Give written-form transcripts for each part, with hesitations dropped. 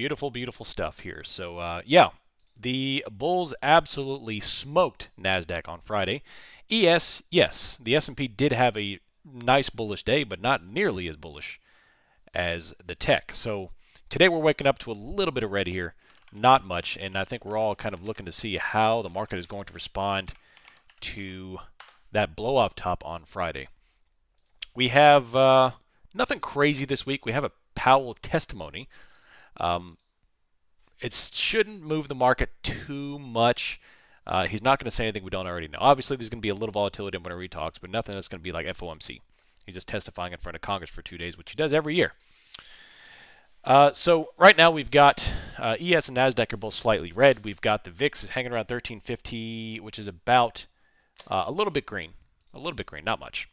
Beautiful, beautiful stuff here. So, yeah, the bulls absolutely smoked NASDAQ on Friday. ES, yes, the S&P did have a nice bullish day, but not nearly as bullish as the tech. So today we're waking up to a little bit of red here, not much, and I think we're all kind of looking to see how the market is going to respond to that blow-off top on Friday. We have nothing crazy this week. We have a Powell testimony. It shouldn't move the market too much. He's not going to say anything we don't already know. Obviously, there's going to be a little volatility whenever he talks, but nothing that's going to be like FOMC. He's just testifying in front of Congress for 2 days, which he does every year. So right now we've got ES and NASDAQ are both slightly red. We've got the VIX is hanging around 1350, which is about a little bit green. A little bit green, not much.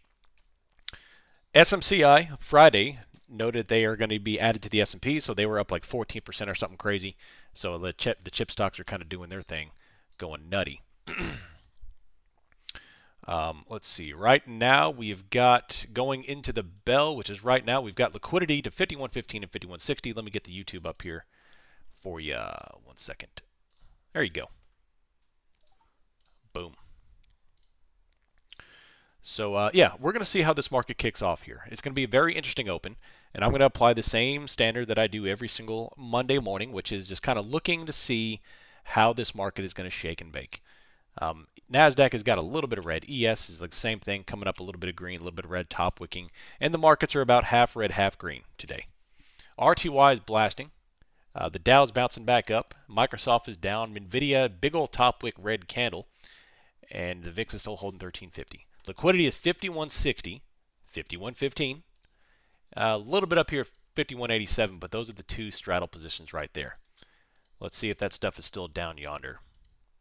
SMCI Friday noted they are going to be added to the S&P, so they were up like 14% or something crazy. So the chip stocks are kind of doing their thing, going nutty. Let's see. Right now we've got going into the bell, which is right now we've got liquidity to 51.15 and 51.60. Let me get the YouTube up here for you. 1 second. There you go. Boom. So, yeah, we're going to see how this market kicks off here. It's going to be a very interesting open, and I'm going to apply the same standard that I do every single Monday morning, which is just kind of looking to see how this market is going to shake and bake. NASDAQ has got a little bit of red. ES is like the same thing, coming up a little bit of green, a little bit of red, top wicking, and the markets are about half red, half green today. RTY is blasting. The Dow is bouncing back up. Microsoft is down. NVIDIA, big old top wick red candle, and the VIX is still holding 1350. Liquidity is 51.60, 51.15. A little bit up here, 51.87, but those are the two straddle positions right there. Let's see if that stuff is still down yonder.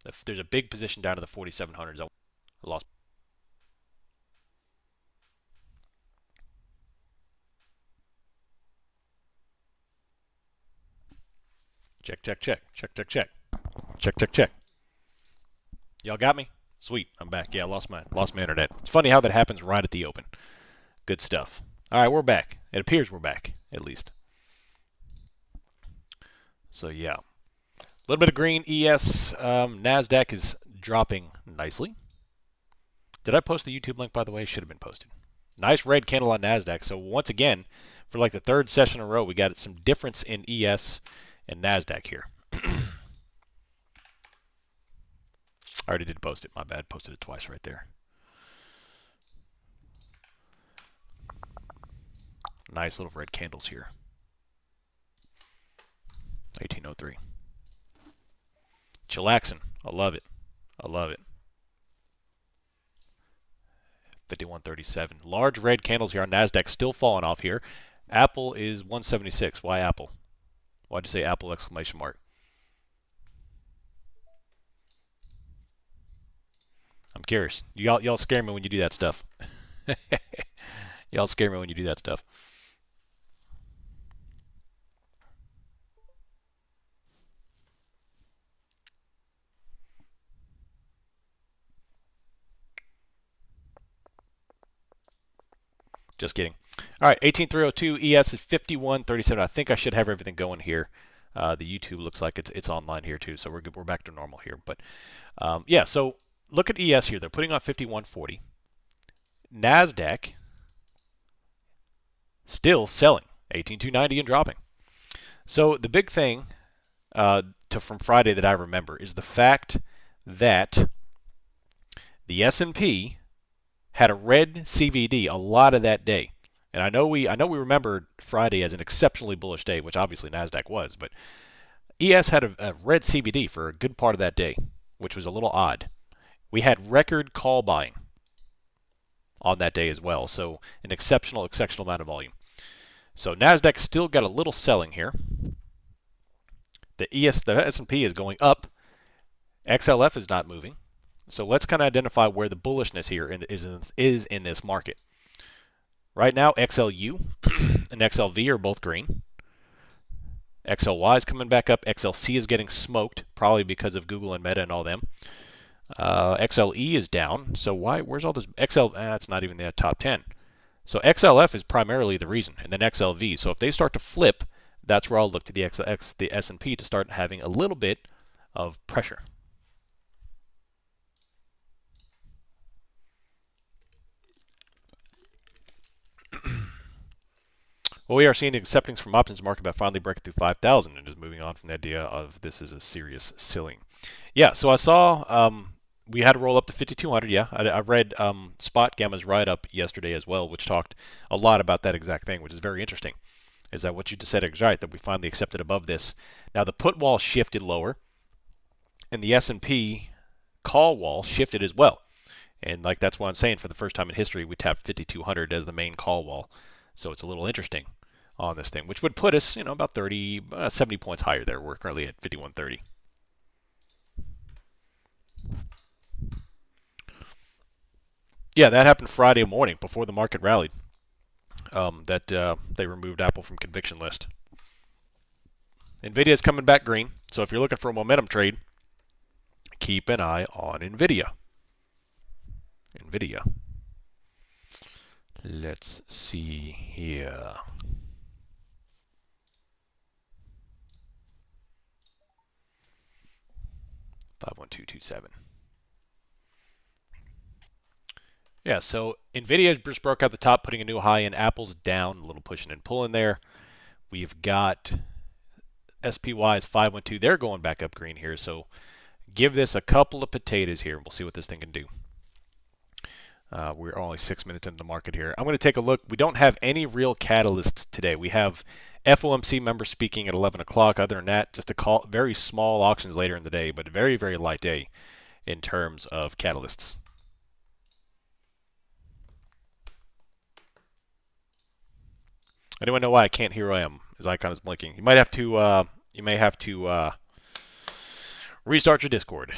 If there's a big position down to the 4,700s, I lost. Check, check, check, check, check, check, check, check, check. Y'all got me? Sweet, I'm back. Yeah, I lost my internet. It's funny how that happens right at the open. Good stuff. All right, we're back. It appears we're back, at least. So yeah, a little bit of green. ES, NASDAQ is dropping nicely. Did I post the YouTube link, by the way? Should have been posted. Nice red candle on NASDAQ. So once again, for like the third session in a row, we got some difference in ES and NASDAQ here. I already did post it. My bad. Posted it twice right there. Nice little red candles here. 1803. Chillaxin. I love it. I love it. 5137. Large red candles here on NASDAQ, still falling off here. Apple is 176. Why Apple? Why'd you say Apple exclamation mark? I'm curious. Y'all scare me when you do that stuff. Y'all scare me when you do that stuff. Just kidding. All right, 18302 ES is 5137. I think I should have everything going here. The YouTube looks like it's online here too, so we're good. We're back to normal here. But yeah, so look at ES here. They're putting on 5140. NASDAQ still selling 18290 and dropping. So the big thing from Friday that I remember is the fact that the S&P had a red CVD a lot of that day. And I know we remember Friday as an exceptionally bullish day, which obviously NASDAQ was, but ES had a red CVD for a good part of that day, which was a little odd. We had record call buying on that day as well, so an exceptional amount of volume. So NASDAQ still got a little selling here. The S&P is going up. XLF is not moving. So let's kind of identify where the bullishness here is in this market. Right now, XLU and XLV are both green. XLY is coming back up. XLC is getting smoked, probably because of Google and Meta and all them. XLE is down. So where's all this? It's not even the top 10. So XLF is primarily the reason, and then XLV. So if they start to flip, that's where I'll look to the the S&P to start having a little bit of pressure. Well, we are seeing acceptance from options market about finally breaking through 5,000 and is moving on from the idea of this is a serious ceiling. Yeah, so I saw we had to roll up to 5,200. Yeah, I read Spot Gamma's write-up yesterday as well, which talked a lot about that exact thing, which is very interesting. Is that what you just said is right, that we finally accepted above this. Now, the put wall shifted lower, and the S&P call wall shifted as well. And like that's what I'm saying, for the first time in history, we tapped 5,200 as the main call wall. So it's a little interesting on this thing, which would put us, about 70 points higher there. We're currently at 5130. Yeah, that happened Friday morning before the market rallied. They removed Apple from conviction list. Nvidia is coming back green, so if you're looking for a momentum trade, keep an eye on Nvidia. Let's see here. 51227. Yeah, so Nvidia just broke out the top, putting a new high in. Apple's down, a little pushing and pulling there. We've got SPY is 512. They're going back up green here, so give this a couple of potatoes here, and we'll see what this thing can do. We're only 6 minutes into the market here. I'm going to take a look. We don't have any real catalysts today. We have FOMC members speaking at 11 o'clock. Other than that, just very small auctions later in the day, but a very, very light day in terms of catalysts. Anyone know why I can't hear who I am? His icon is blinking. You may have to restart your Discord.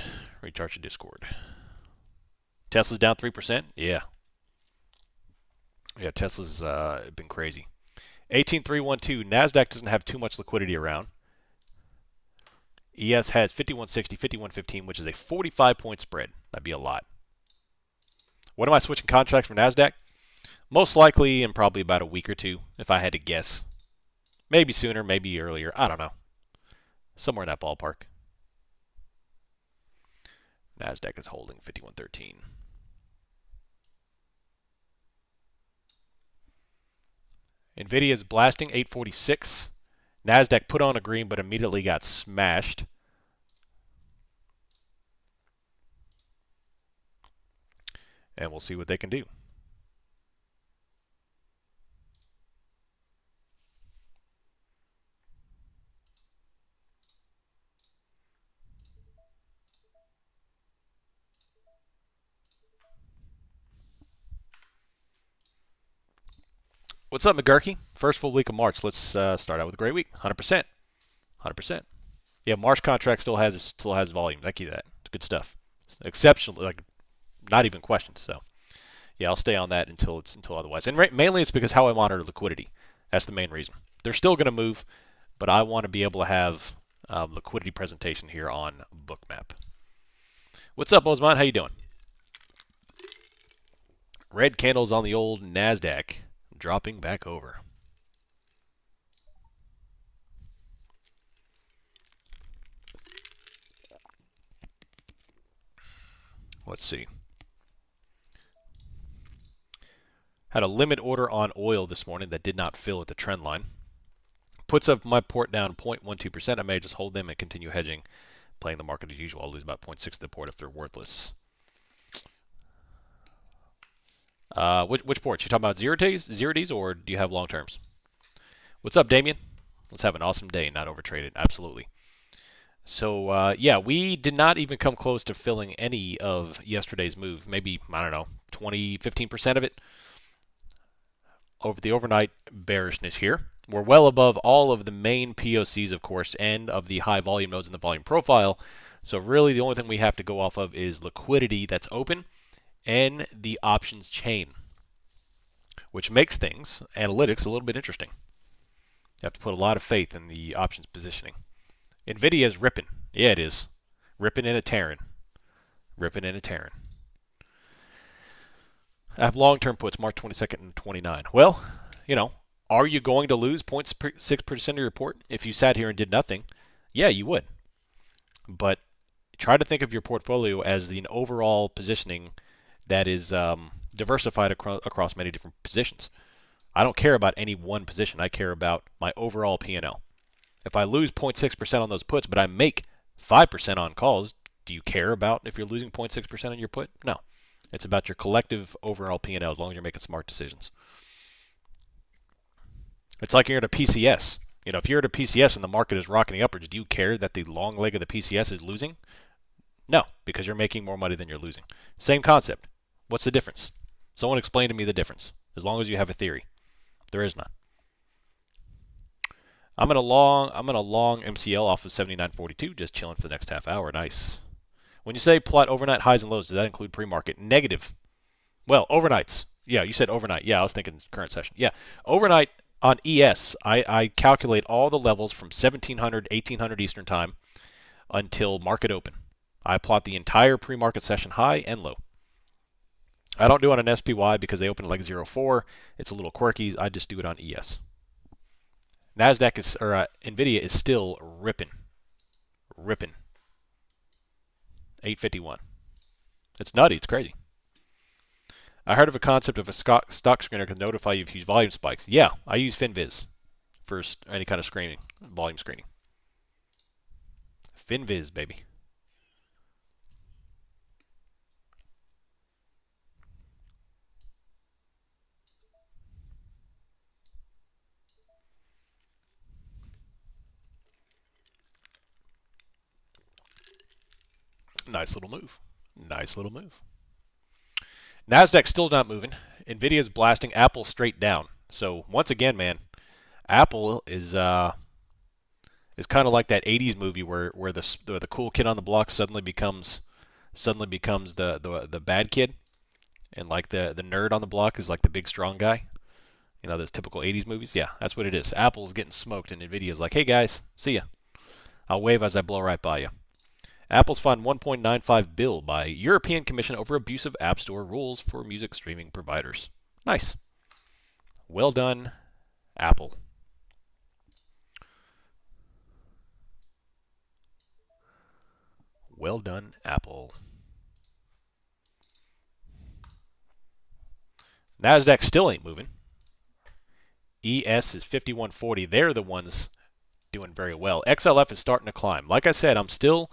Tesla's down 3%. Yeah, Tesla's been crazy. 18312. Nasdaq doesn't have too much liquidity around. ES has 5160, 5115, which is a 45-point spread. That'd be a lot. When am I switching contracts for Nasdaq? Most likely in probably about a week or two, if I had to guess. Maybe sooner, maybe earlier. I don't know. Somewhere in that ballpark. Nasdaq is holding 5113. Nvidia is blasting 846. Nasdaq put on a green but immediately got smashed. And we'll see what they can do. What's up, McGurky? First full week of March. Let's start out with a great week. 100%. 100%. Yeah, March contract still has volume. Thank you for that. It's good stuff. Exceptional, like not even questions. So, yeah, I'll stay on that until otherwise. And mainly it's because how I monitor liquidity. That's the main reason. They're still going to move, but I want to be able to have liquidity presentation here on Bookmap. What's up, Osman? How you doing? Red candles on the old Nasdaq. Dropping back over. Let's see. Had a limit order on oil this morning that did not fill at the trend line. Puts up my port down 0.12%. I may just hold them and continue hedging, playing the market as usual. I'll lose about 0.6 to the port if they're worthless. Which ports? You talking about 0 days, or do you have long terms? What's up, Damien? Let's have an awesome day, not overtraded. Absolutely. So, yeah, we did not even come close to filling any of yesterday's move. Maybe, I don't know, 15% of it over the overnight bearishness here. We're well above all of the main POCs, of course, and of the high volume nodes in the volume profile. So really the only thing we have to go off of is liquidity that's open and the options chain, which makes things, analytics, a little bit interesting. You have to put a lot of faith in the options positioning. Nvidia is ripping. Yeah, it is. Ripping and a tearing. Ripping and a tearing. I have long-term puts, March 22nd and 29. Well, Are you going to lose 0.6% of your report if you sat here and did nothing? Yeah, you would. But try to think of your portfolio as the overall positioning that is diversified across many different positions. I don't care about any one position. I care about my overall P&L. If I lose 0.6% on those puts, but I make 5% on calls, do you care about if you're losing 0.6% on your put? No. It's about your collective overall P&L as long as you're making smart decisions. It's like you're at a PCS. If you're at a PCS and the market is rocketing upwards, do you care that the long leg of the PCS is losing? No, because you're making more money than you're losing. Same concept. What's the difference? Someone explain to me the difference, as long as you have a theory. There is none. I'm gonna long MCL off of 79.42, just chilling for the next half hour. Nice. When you say plot overnight highs and lows, does that include pre-market? Negative. Well, overnights. Yeah, you said overnight. Yeah, I was thinking current session. Yeah, overnight on ES, I calculate all the levels from 1700, 1800 Eastern Time until market open. I plot the entire pre-market session high and low. I don't do it on SPY because they open at like 0.4. It's a little quirky. I just do it on ES. NASDAQ is, or NVIDIA is still ripping. 851. It's nutty. It's crazy. I heard of a concept of a stock screener can notify you of huge volume spikes. Yeah, I use FinViz for any kind of screening, volume screening. FinViz, baby. Nice little move. Nice little move. NASDAQ still not moving. NVIDIA's blasting. Apple straight down. So once again, man, Apple is kind of like that 80s movie where the cool kid on the block suddenly becomes the bad kid, and like the nerd on the block is like the big strong guy. Those typical 80s movies. Yeah, that's what it is. Apple's getting smoked, and NVIDIA's like, hey guys, see ya. I'll wave as I blow right by you. Apple's fined 1.95 bill by European Commission over abusive App Store rules for music streaming providers. Nice. Well done, Apple. Well done, Apple. NASDAQ still ain't moving. ES is 5140. They're the ones doing very well. XLF is starting to climb. Like I said, I'm still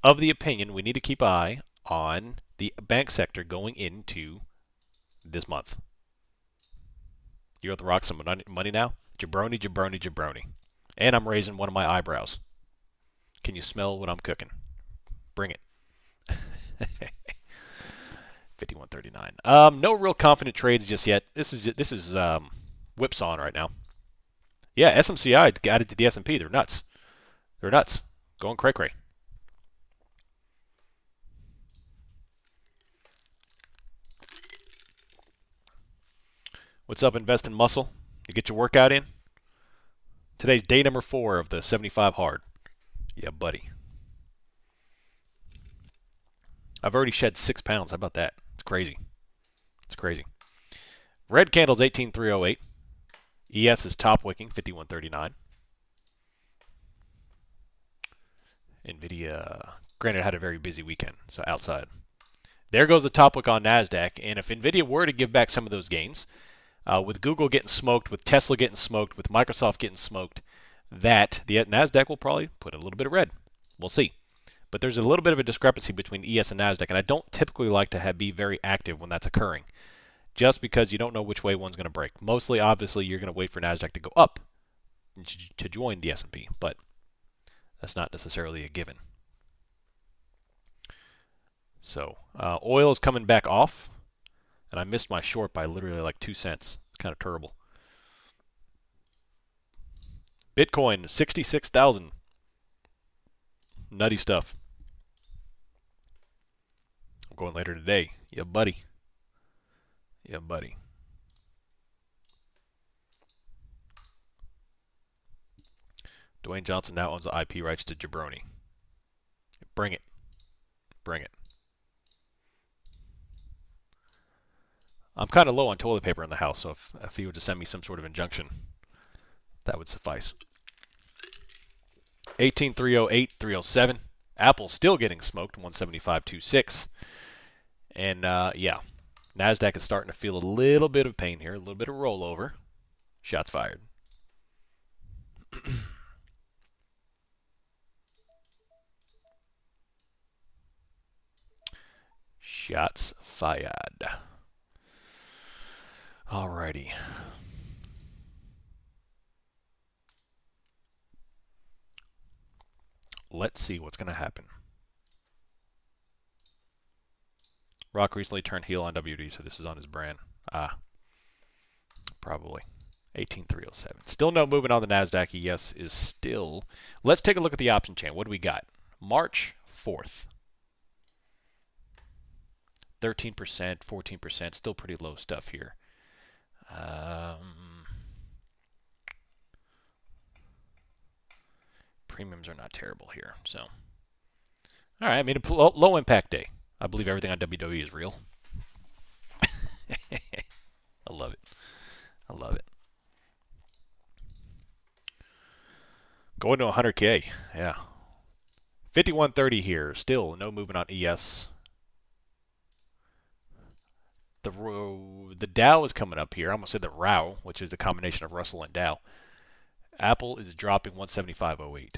of the opinion we need to keep an eye on the bank sector going into this month. You're at the rock some money now? Jabroni, jabroni, jabroni. And I'm raising one of my eyebrows. Can you smell what I'm cooking? Bring it. 51.39. No real confident trades just yet. This is whipsawing right now. Yeah, SMCI added to the S&P. They're nuts. They're nuts. Going cray-cray. What's up, Invest in Muscle? You get your workout in? Today's day number 4 of the 75 hard. Yeah, buddy. I've already shed 6 pounds. How about that? It's crazy. It's crazy. Red candle's 18,308. ES is top wicking, 51.39. NVIDIA, granted, had a very busy weekend, so outside. There goes the top wick on NASDAQ, and if NVIDIA were to give back some of those gains, with Google getting smoked, with Tesla getting smoked, with Microsoft getting smoked, that the NASDAQ will probably put a little bit of red. We'll see. But there's a little bit of a discrepancy between ES and NASDAQ, and I don't typically like to be very active when that's occurring, just because you don't know which way one's going to break. Mostly, obviously, you're going to wait for NASDAQ to go up to join the S&P, but that's not necessarily a given. So, oil is coming back off, and I missed my short by literally like 2 cents. It's kind of terrible. Bitcoin, 66,000. Nutty stuff. I'm going later today. Yeah, buddy. Yeah, buddy. Dwayne Johnson now owns the IP rights to Jabroni. Bring it. Bring it. I'm kind of low on toilet paper in the house, so if he were to send me some sort of injunction, That would suffice. 18,308, 307. Apple's still getting smoked, 175.26. And yeah, NASDAQ is starting to feel a little bit of pain here, a little bit of rollover. Shots fired. Shots fired. Alrighty. Let's see what's going to happen. Rock recently turned heel on WD, so this is on his brand. Probably. 18,307. Still no movement on the NASDAQ. ES is still. Let's take a look at the option chain. What do we got? March 4th. 13%, 14%. Still pretty low stuff here. Premiums are not terrible here. So, all right. I mean, a low impact day. I believe everything on WWE is real. I love it. I love it. Going to 100K. Yeah. 51.30 here. Still no movement on ES. The Dow is coming up here. I almost said the ROW, which is the combination of Russell and Dow. Apple is dropping 175.08.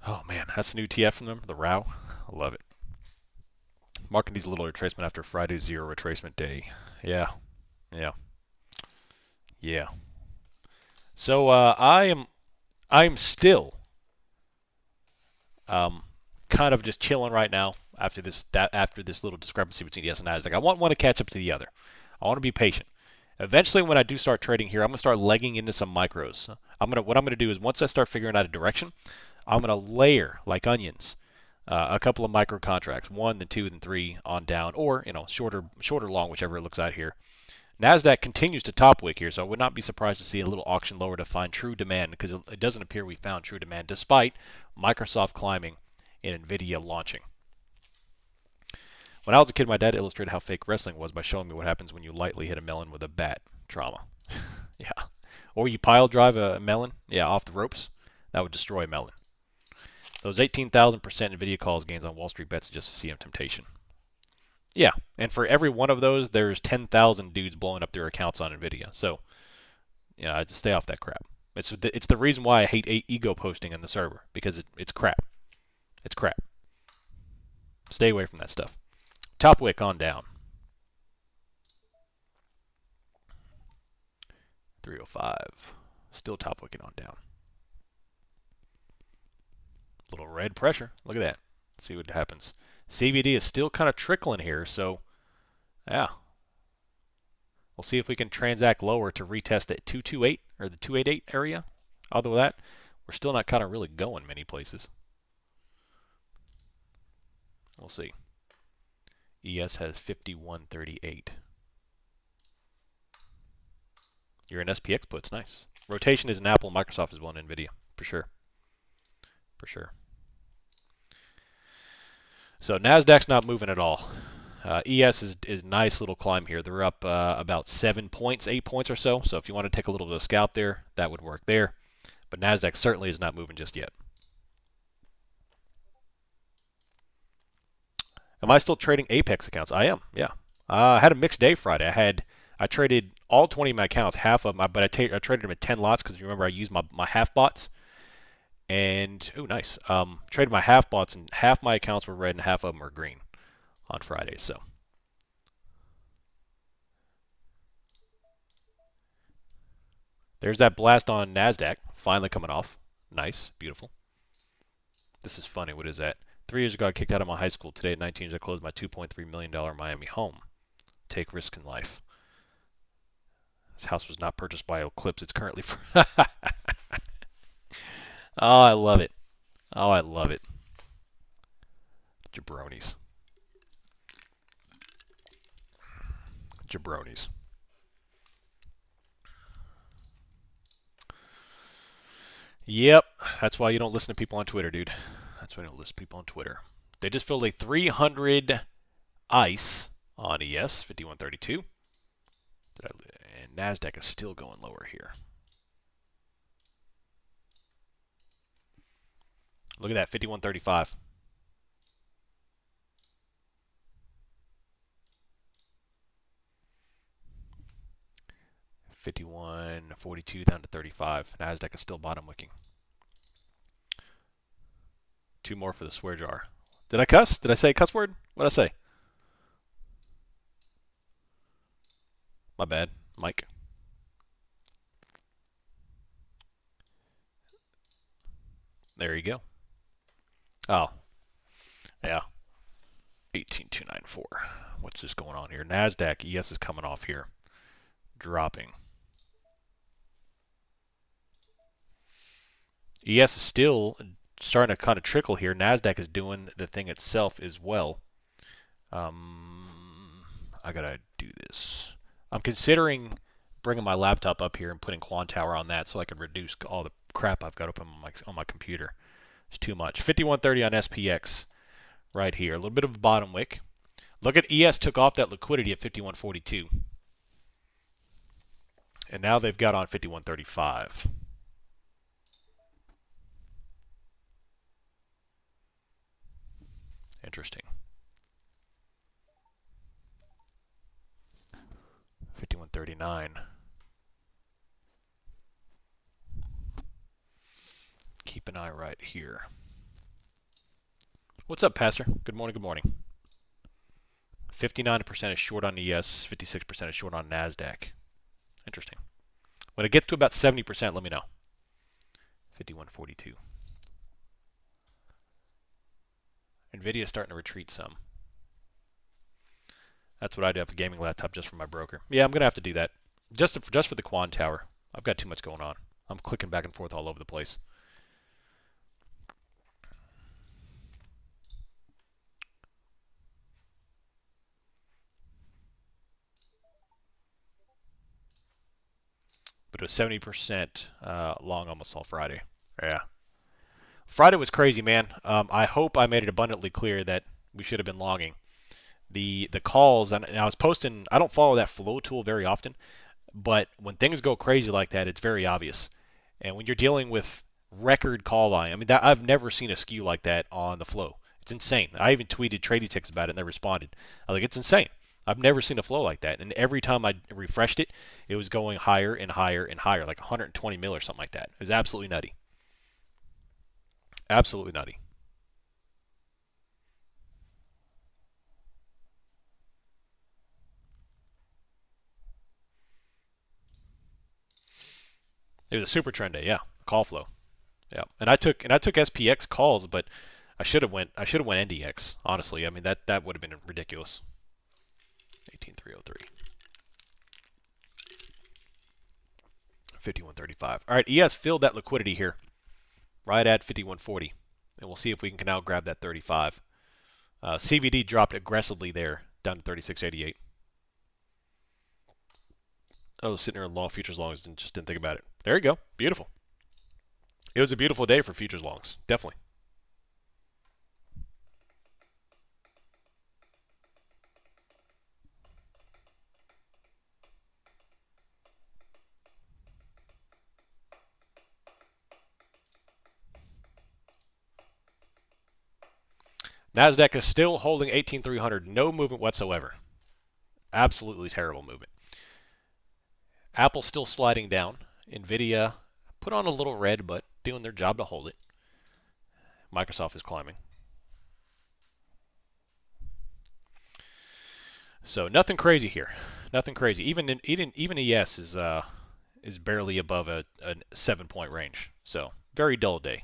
Oh man, that's a new TF from them, the ROW. I love it. Market needs a little retracement after Friday's zero retracement day. Yeah. So I'm still kind of just chilling right now after this little discrepancy between ES and NASDAQ. I want one to catch up to the other. I want to be patient. Eventually, when I do start trading here, I'm gonna start legging into some micros. What I'm gonna do is once I start figuring out a direction, I'm gonna layer like onions. A couple of micro contracts, 1, then 2, then 3 on down, or shorter, long, whichever it looks out here. NASDAQ continues to top wick here, so I would not be surprised to see a little auction lower to find true demand, because it doesn't appear we found true demand, despite Microsoft climbing and NVIDIA launching. When I was a kid, my dad illustrated how fake wrestling was by showing me what happens when you lightly hit a melon with a bat. Trauma. Yeah. Or you pile drive a melon, off the ropes. That would destroy a melon. Those 18,000% NVIDIA calls gains on Wall Street bets just to CM temptation. Yeah, and for every one of those, there's 10,000 dudes blowing up their accounts on NVIDIA. So, I just stay off that crap. It's the reason why I hate ego posting in the server, because it's crap. It's crap. Stay away from that stuff. Top wick on down. 305. Still top wicking on down. Little red pressure. Look at that. Let's see what happens. CVD is still kind of trickling here, so yeah. We'll see if we can transact lower to retest that 228 or the 288 area. Other than that, we're still not kind of really going many places. We'll see. ES has 51.38. You're in SPX puts. Nice. Rotation is an Apple. Microsoft is one NVIDIA. For sure. For sure. So NASDAQ's not moving at all. ES is a nice little climb here. They're up about 7 points, 8 points or so. So if you want to take a little bit of scalp there, that would work there. But NASDAQ certainly is not moving just yet. Am I still trading Apex accounts? I am, yeah. I had a mixed day Friday. I traded all 20 of my accounts, half of them, but I traded them at 10 lots because remember I used my half bots. And, oh, nice. Traded my half bots, and half my accounts were red and half of them were green on Friday. So, there's that blast on NASDAQ finally coming off. Nice, beautiful. This is funny. What is that? 3 years ago, I kicked out of my high school. Today, at 19 years, I closed my $2.3 million Miami home. Take risk in life. This house was not purchased by Eclipse. It's currently for. Oh, I love it. Oh, I love it. Jabronis. Jabronis. Yep, that's why you don't listen to people on Twitter, dude. That's why you don't listen to people on Twitter. They just filled a 300 ICE on ES 5132. And Nasdaq is still going lower here. Look at that, 5135. 51.42 down to 35. Nasdaq is still bottom wicking. Two more for the swear jar. Did I cuss? Did I say a cuss word? What did I say? My bad, Mike. There you go. Oh, yeah. 18294. What's this going on here? Nasdaq ES is coming off here, dropping. ES is still starting to kind of trickle here. Nasdaq is doing the thing itself as well. I gotta do this. I'm considering bringing my laptop up here and putting Quantower on that so I can reduce all the crap I've got open on my computer. It's too much. 5130 on SPX right here. A little bit of a bottom wick. Look at ES took off that liquidity at 5142. And now they've got on 5135. Interesting. 5139. Keep an eye right here. What's up, Pastor? Good morning, good morning. 59% is short on ES, 56% is short on NASDAQ. Interesting. When it gets to about 70%, let me know. 5142. NVIDIA is starting to retreat some. That's what I do have a gaming laptop just for my broker. Yeah, I'm going to have to do that. Just for the Quantower. I've got too much going on. I'm clicking back and forth all over the place. But it was 70% long almost all Friday. Yeah. Friday was crazy, man. I hope I made it abundantly clear that we should have been longing. The calls, and I was posting, I don't follow that flow tool very often, but when things go crazy like that, it's very obvious. And when you're dealing with record call volume, I mean, I've never seen a skew like that on the flow. It's insane. I even tweeted Trading Ticks about it, and they responded. I was like, it's insane. I've never seen a flow like that. And every time I refreshed it, it was going higher and higher and higher, like 120 mil or something like that. It was absolutely nutty. Absolutely nutty. It was a super trend day, yeah. Call flow. Yeah. And I took SPX calls, but I should have went NDX, honestly. I mean that would have been ridiculous. 18303. 5135. All right, ES filled that liquidity here. Right at 5140. And we'll see if we can now grab that 35. CVD dropped aggressively there, down to 3688. I was sitting there in long futures longs and just didn't think about it. There you go. Beautiful. It was a beautiful day for futures longs. Definitely. NASDAQ is still holding 18,300. No movement whatsoever. Absolutely terrible movement. Apple still sliding down. NVIDIA put on a little red, but doing their job to hold it. Microsoft is climbing. So nothing crazy here. Nothing crazy. Even ES is barely above a 7-point range. So very dull day.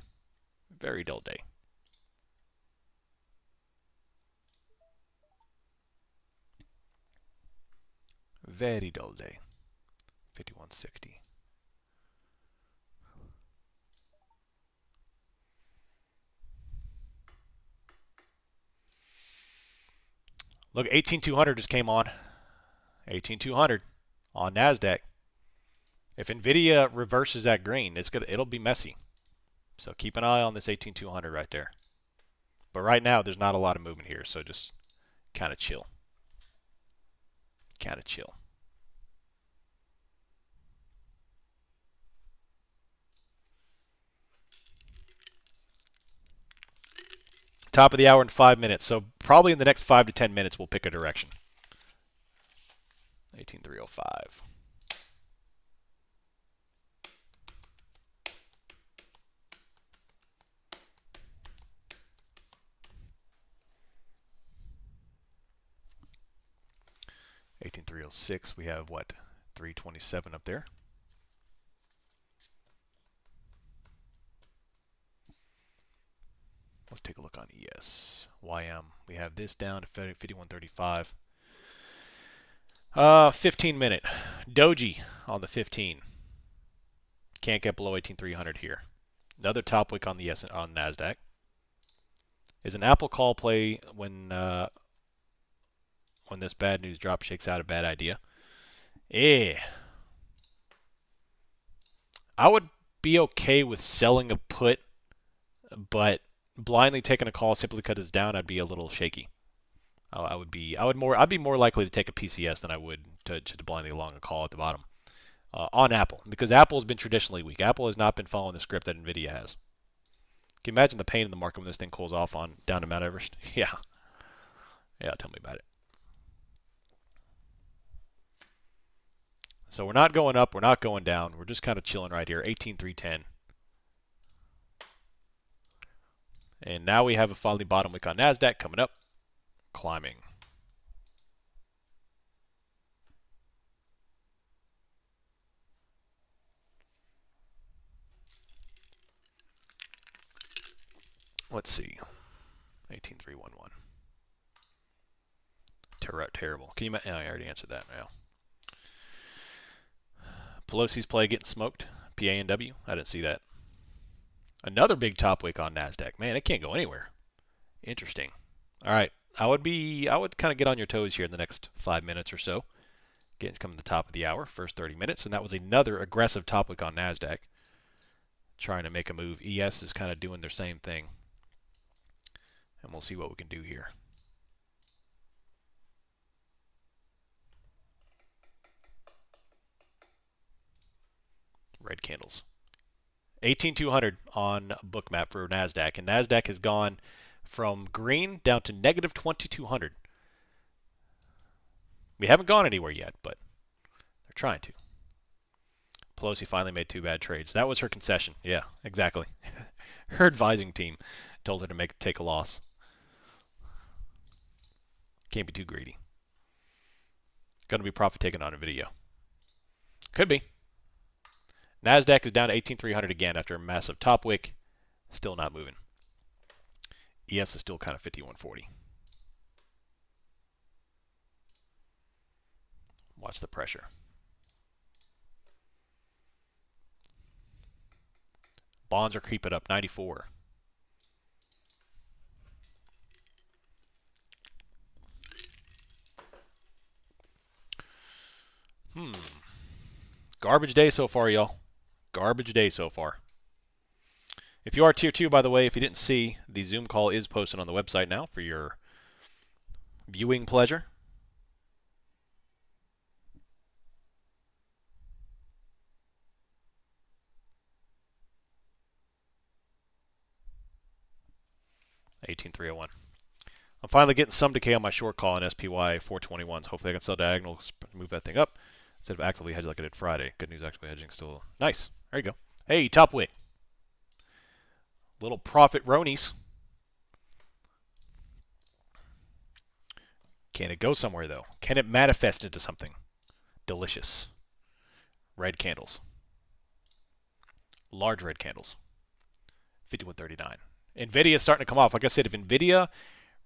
Very dull day. Very dull day. 5160. Look, 18,200 just came on. 18,200 on NASDAQ. If NVIDIA reverses that green, it'll be messy. So keep an eye on this 18,200 right there. But right now, there's not a lot of movement here, so just kind of chill. Kind of chill. Top of the hour in 5 minutes. So probably in the next 5 to 10 minutes, we'll pick a direction. 18,305. $18,306. We have what? 327 up there. Let's take a look on ES. YM. We have this down to 51.35. 15 minute. Doji on the 15. Can't get below 18,300 here. Another top wick on the on Nasdaq. Is an Apple call play when this bad news drop shakes out a bad idea? I would be okay with selling a put, but blindly taking a call simply because it's down, I'd be a little shaky. I'd be more likely to take a PCS than I would to blindly long a call at the bottom on Apple, because Apple has been traditionally weak. Apple has not been following the script that Nvidia has. Can you imagine the pain in the market when this thing cools off on down to Mount Everest? Yeah, tell me about it. So we're not going up, we're not going down, we're just kind of chilling right here. 18,310. And now we have a finally bottom wick on Nasdaq coming up, climbing. Let's see. 18,311. Terrible. Can you? Oh, I already answered that now. Pelosi's play getting smoked. PANW. I didn't see that. Another big top wick on Nasdaq. Man, it can't go anywhere. Interesting. All right. I would kind of get on your toes here in the next 5 minutes or so. Coming to the top of the hour, first 30 minutes, and that was another aggressive top wick on Nasdaq. Trying to make a move. ES is kind of doing their same thing. And we'll see what we can do here. Red candles. 18,200 on Bookmap for Nasdaq, and Nasdaq has gone from green down to negative 2,200. We haven't gone anywhere yet, but they're trying to. Pelosi finally made 2 bad trades. That was her concession. Yeah, exactly. Her advising team told her to take a loss. Can't be too greedy. Going to be profit taken on a video. Could be. Nasdaq is down to 18,300 again after a massive top wick. Still not moving. ES is still kind of 51.40. Watch the pressure. Bonds are creeping up, 94. Garbage day so far, y'all. Garbage day so far. If you are Tier 2, by the way, if you didn't see, the Zoom call is posted on the website now for your viewing pleasure. $18,301. I'm finally getting some decay on my short call on SPY 421s. Hopefully I can sell diagonals, move that thing up instead of actively hedging like I did Friday. Good news, actually hedging still nice. There you go. Hey, top wick. Little profit ronies. Can it go somewhere, though? Can it manifest into something delicious? Red candles. Large red candles. 51.39. Nvidia is starting to come off. Like I said, if Nvidia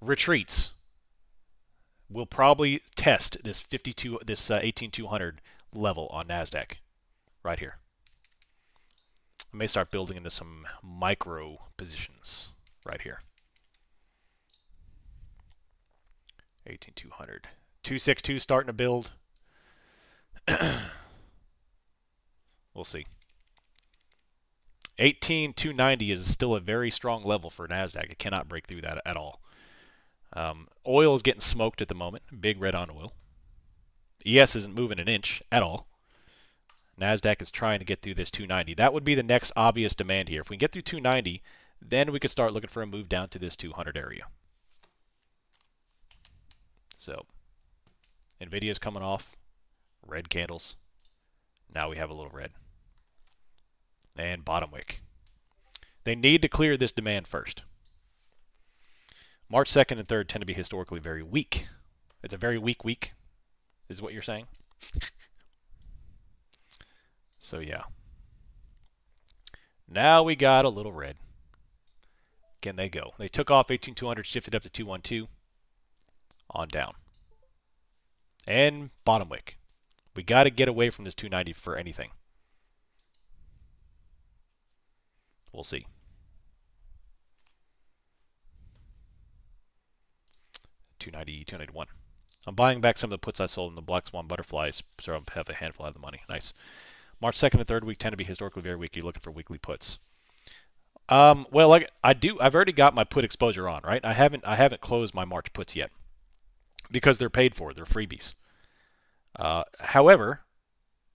retreats, we'll probably test this 18,200 level on Nasdaq right here. I may start building into some micro positions right here. 18,200. 262 starting to build. We'll see. 18,290 is still a very strong level for NASDAQ. It cannot break through that at all. Oil is getting smoked at the moment. Big red on oil. ES isn't moving an inch at all. NASDAQ is trying to get through this 290. That would be the next obvious demand here. If we can get through 290, then we could start looking for a move down to this 200 area. So, NVIDIA is coming off. Red candles. Now we have a little red. And bottom wick. They need to clear this demand first. March 2nd and 3rd tend to be historically very weak. It's a very weak week, is what you're saying? So, yeah. Now we got a little red. Can they go? They took off 18,200, shifted up to 212. On down. And bottom wick. We got to get away from this 290 for anything. We'll see. 290, 291. I'm buying back some of the puts I sold in the Black Swan Butterflies, so I have a handful of the money. Nice. March 2nd and 3rd week tend to be historically very weak. You're looking for weekly puts. Well, like I've already got my put exposure on, right? I haven't closed my March puts yet because they're paid for. They're freebies. However,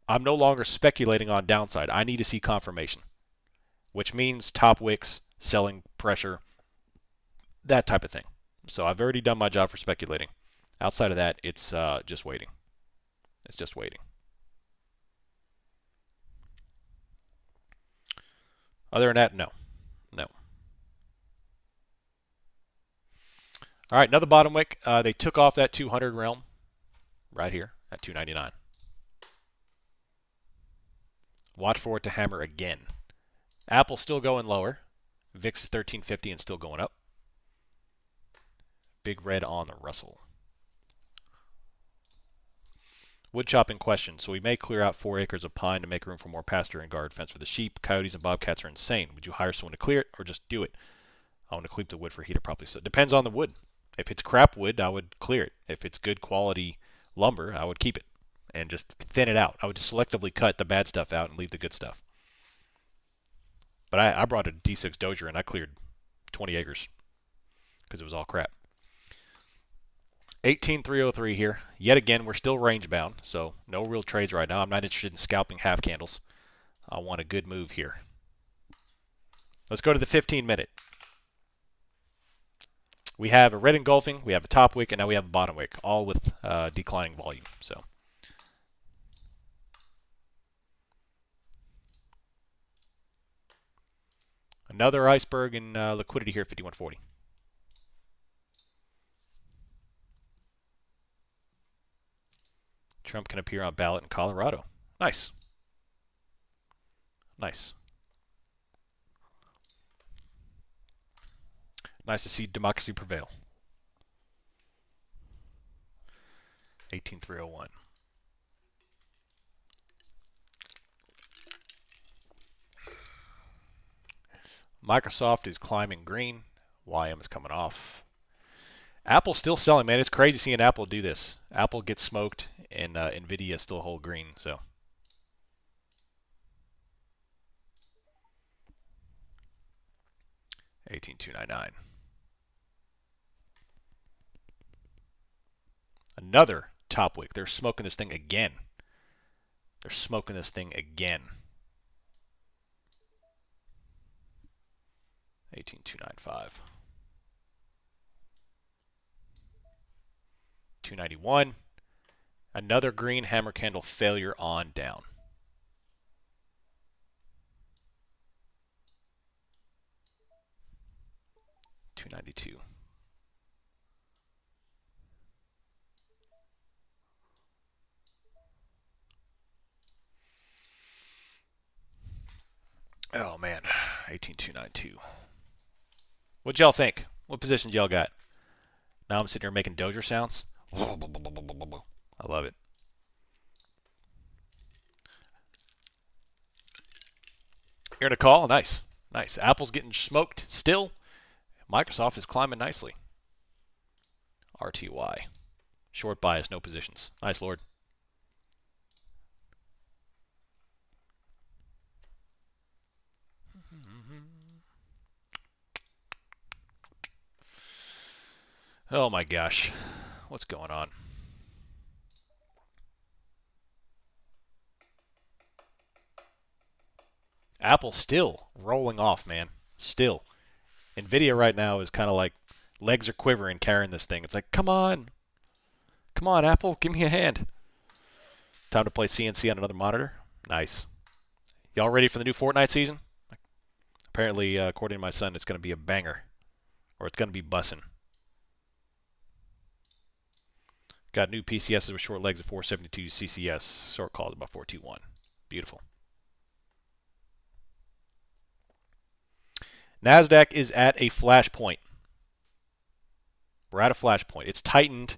I'm no longer speculating on downside. I need to see confirmation, which means top wicks, selling pressure, that type of thing. So I've already done my job for speculating. Outside of that, it's just waiting. It's just waiting. Other than that, no. No. All right, another bottom wick. They took off that 200 realm right here at 299. Watch for it to hammer again. Apple's still going lower. VIX is 1350 and still going up. Big red on the Russell. Wood chopping question. So we may clear out 4 acres of pine to make room for more pasture and guard fence for the sheep. Coyotes and bobcats are insane. Would you hire someone to clear it or just do it? I want to clear the wood for heater properly. So it depends on the wood. If it's crap wood, I would clear it. If it's good quality lumber, I would keep it and just thin it out. I would just selectively cut the bad stuff out and leave the good stuff. But I brought a D6 Dozier and I cleared 20 acres because it was all crap. 18,303 here. Yet again, we're still range bound, so no real trades right now. I'm not interested in scalping half candles. I want a good move here. Let's go to the 15-minute. We have a red engulfing, we have a top wick, and now we have a bottom wick, all with declining volume. So, another iceberg in liquidity here at 5140. Trump can appear on ballot in Colorado. Nice. Nice. Nice to see democracy prevail. 18,301. Microsoft is climbing green. YM is coming off. Apple's still selling, man. It's crazy seeing Apple do this. Apple gets smoked, and NVIDIA still hold green. So 18,299. Another top wick. They're smoking this thing again. They're smoking this thing again. 18,295. 291. Another green hammer candle failure on down. 292. Oh man, 18,292. What y'all think? What positions y'all got? Now I'm sitting here making Dozier sounds. I love it. You're in a call? Nice. Nice. Apple's getting smoked still. Microsoft is climbing nicely. RTY. Short bias, no positions. Nice, Lord. Oh my gosh. What's going on? Apple still rolling off, man. Still. Nvidia right now is kind of like legs are quivering carrying this thing. It's like, come on. Come on, Apple, give me a hand. Time to play CNC on another monitor. Nice. Y'all ready for the new Fortnite season? Apparently, according to my son, it's going to be a banger. Or it's going to be bussin'. Got new PCSs with short legs at 472 CCS. Short calls about 421. Beautiful. NASDAQ is at a flash point. We're at a flash point. It's tightened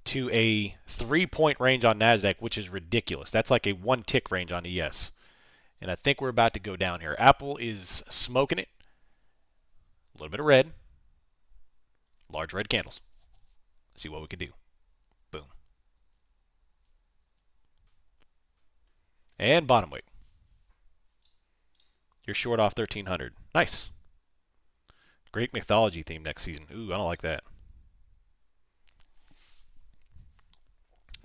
to a 3-point range on NASDAQ, which is ridiculous. That's like a 1-tick range on ES. And I think we're about to go down here. Apple is smoking it. A little bit of red. Large red candles. See what we can do. Boom. And bottom wick. You're short off 1300. Nice. Greek mythology theme next season. Ooh, I don't like that.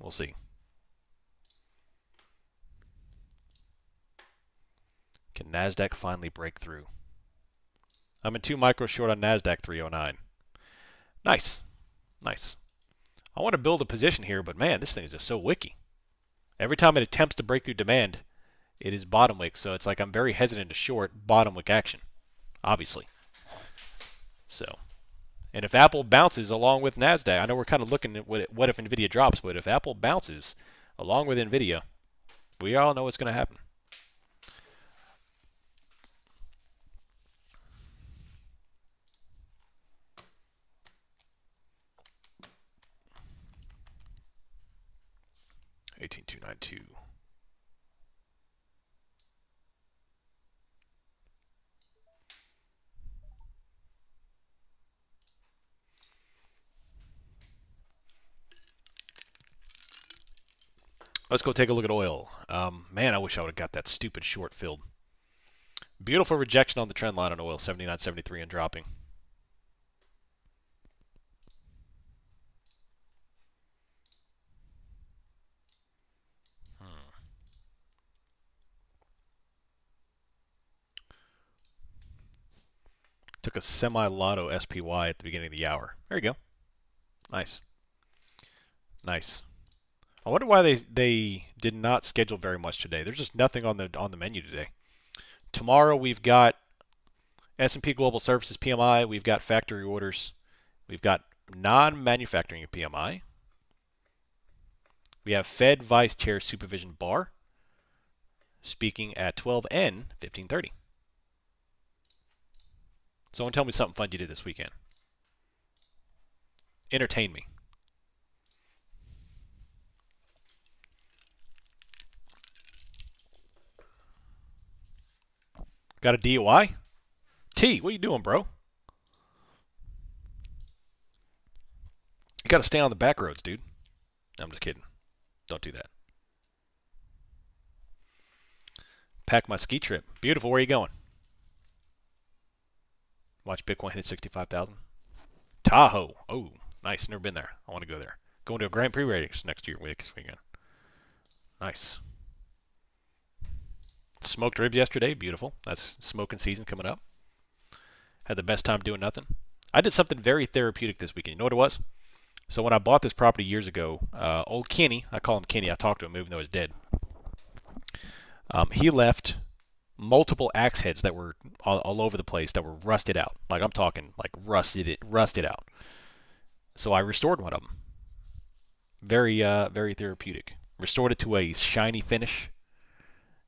We'll see. Can NASDAQ finally break through? I'm in 2 micro short on NASDAQ 309. Nice. Nice. I want to build a position here, but man, this thing is just so wicky. Every time it attempts to break through demand, it is bottom wick. So it's like I'm very hesitant to short bottom wick action, obviously. So, and if Apple bounces along with NASDAQ, I know we're kind of looking at what if NVIDIA drops, but if Apple bounces along with NVIDIA, we all know what's going to happen. $18,292. Let's go take a look at oil. Man, I wish I would have got that stupid short filled. Beautiful rejection on the trend line on oil, 79.73 and dropping. Took a semi-Lotto SPY at the beginning of the hour. There you go. Nice. Nice. I wonder why they did not schedule very much today. There's just nothing on the menu today. Tomorrow we've got S&P Global Services PMI. We've got factory orders. We've got non-manufacturing PMI. We have Fed Vice Chair Supervision Barr speaking at 12 and 15:30. Someone tell me something fun you did this weekend. Entertain me. Got a DUI? T, what are you doing, bro? You got to stay on the back roads, dude. No, I'm just kidding. Don't do that. Pack my ski trip. Beautiful. Where are you going? Watch Bitcoin hit 65,000. Tahoe. Oh, nice. Never been there. I want to go there. Going to a Grand Prix race next year. Next weekend. Nice. Smoked ribs yesterday. Beautiful. That's smoking season coming up. Had the best time doing nothing. I did something very therapeutic this weekend. You know what it was? So when I bought this property years ago, old Kenny, I call him Kenny. I talked to him even though he's dead. He left multiple axe heads that were all over the place that were rusted out. Like I'm talking like rusted out. So I restored one of them. Very therapeutic. Restored it to a shiny finish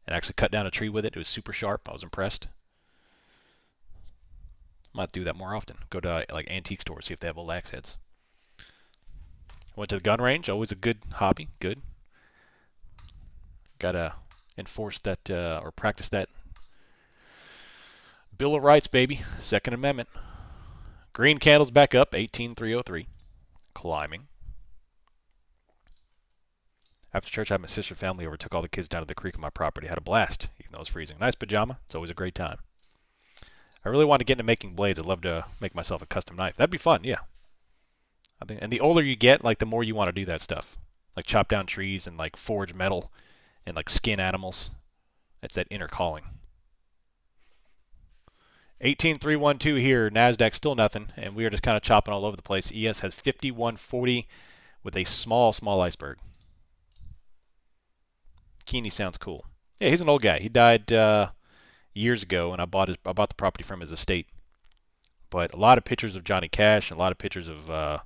and actually cut down a tree with it. It was super sharp. I was impressed. Might do that more often. Go to like antique stores, see if they have old axe heads. Went to the gun range. Always a good hobby. Good. Gotta enforce that or practice that Bill of Rights, baby. Second Amendment. Green candles back up. 18,303. Climbing. After church, I had my sister family over. Took all the kids down to the creek on my property. Had a blast, even though it was freezing. Nice pajama. It's always a great time. I really want to get into making blades. I'd love to make myself a custom knife. That'd be fun, yeah. I think, and the older you get, like the more you want to do that stuff, like chop down trees and like forge metal and like skin animals. It's that inner calling. 18,312 here. Nasdaq still nothing, and we are just kind of chopping all over the place. ES has 5140 with a small iceberg. Keeney sounds cool. Yeah, he's an old guy. He died years ago, and I bought the property from his estate. But a lot of pictures of Johnny Cash, and a lot of pictures of a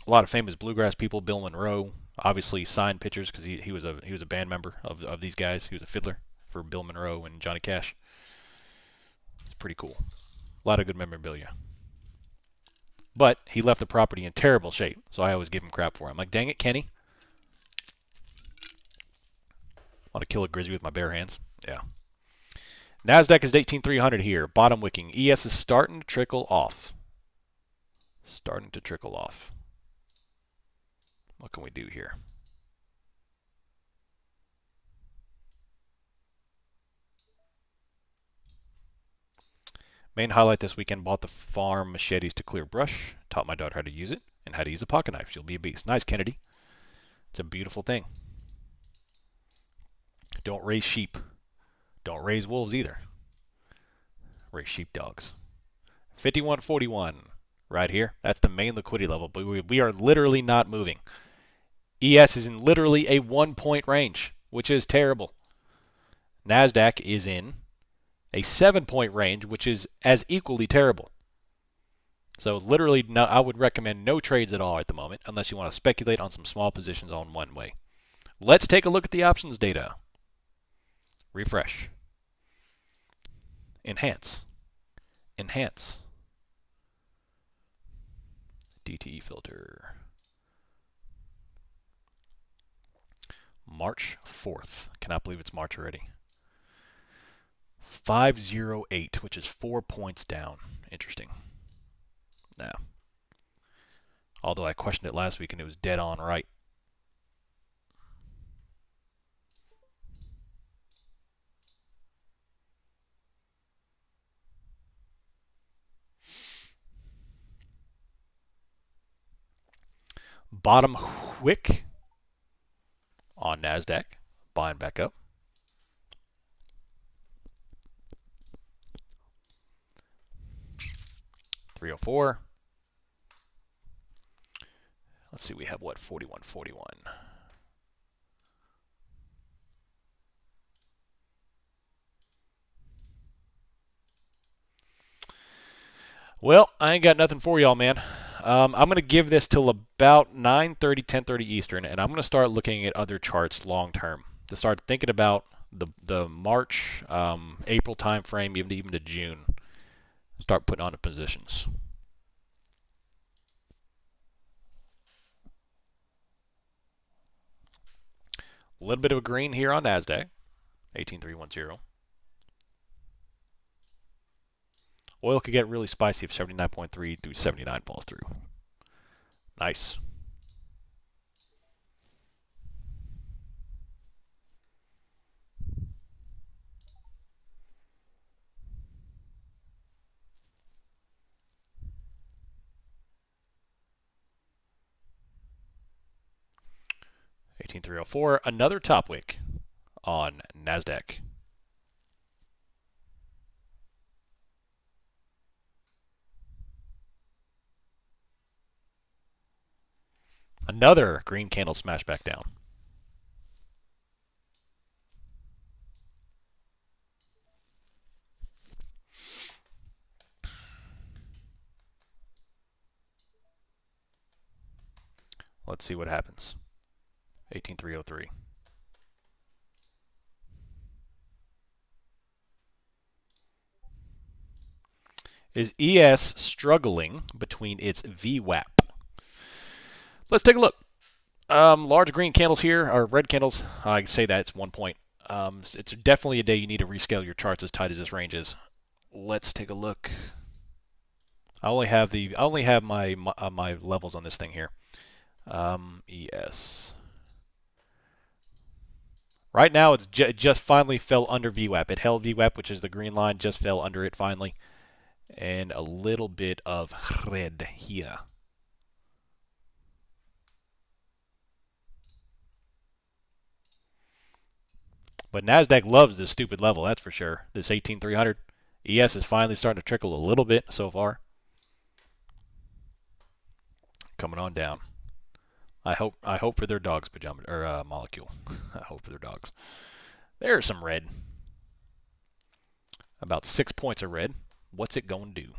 lot of famous bluegrass people. Bill Monroe, obviously signed pictures because he was a band member of these guys. He was a fiddler for Bill Monroe and Johnny Cash. It's pretty cool. A lot of good memorabilia. But he left the property in terrible shape, so I always give him crap for it. I'm like, dang it, Kenny. Want to kill a grizzly with my bare hands? Yeah. Nasdaq is 18,300 here. Bottom wicking. ES is starting to trickle off. Starting to trickle off. What can we do here? Main highlight this weekend, bought the farm machetes to clear brush. Taught my daughter how to use it and how to use a pocket knife. She'll be a beast. Nice, Kennedy. It's a beautiful thing. Don't raise sheep. Don't raise wolves either. Raise sheepdogs. 5141 right here. That's the main liquidity level, but we are literally not moving. ES is in literally a 1-point range, which is terrible. Nasdaq is in a 7-point range, which is as equally terrible. So literally, no, I would recommend no trades at all at the moment, unless you want to speculate on some small positions on one way. Let's take a look at the options data. Refresh. Enhance. Enhance. DTE filter. March 4th. Cannot believe it's March already. 508, which is 4 points down. Interesting. Now, although I questioned it last week and it was dead on right. Bottom wick on Nasdaq, buying back up. $304. Let's see, we have what, 41.41. Well, I ain't got nothing for y'all, man. I'm going to give this till about 9:30, 10:30 Eastern, and I'm going to start looking at other charts long term to start thinking about the March, April time frame, even to June. Start putting on the positions. A little bit of a green here on Nasdaq, 18,310. Oil could get really spicy if 79.3 through 79 falls through. Nice. $18,304. Another top wick on Nasdaq. Another green candle smash back down. Let's see what happens. 18,303. Is ES struggling between its VWAP? Let's take a look. Large green candles here, or red candles. I can say that it's 1 point. It's definitely a day you need to rescale your charts as tight as this range is. Let's take a look. I only have my levels on this thing here. ES. Right now, it just finally fell under VWAP. It held VWAP, which is the green line, just fell under it finally. And a little bit of red here. But NASDAQ loves this stupid level, that's for sure. This 18,300. ES is finally starting to trickle a little bit so far. Coming on down. I hope for their dogs pajama or molecule. I hope for their dogs. There's some red. About 6 points of red. What's it going to do?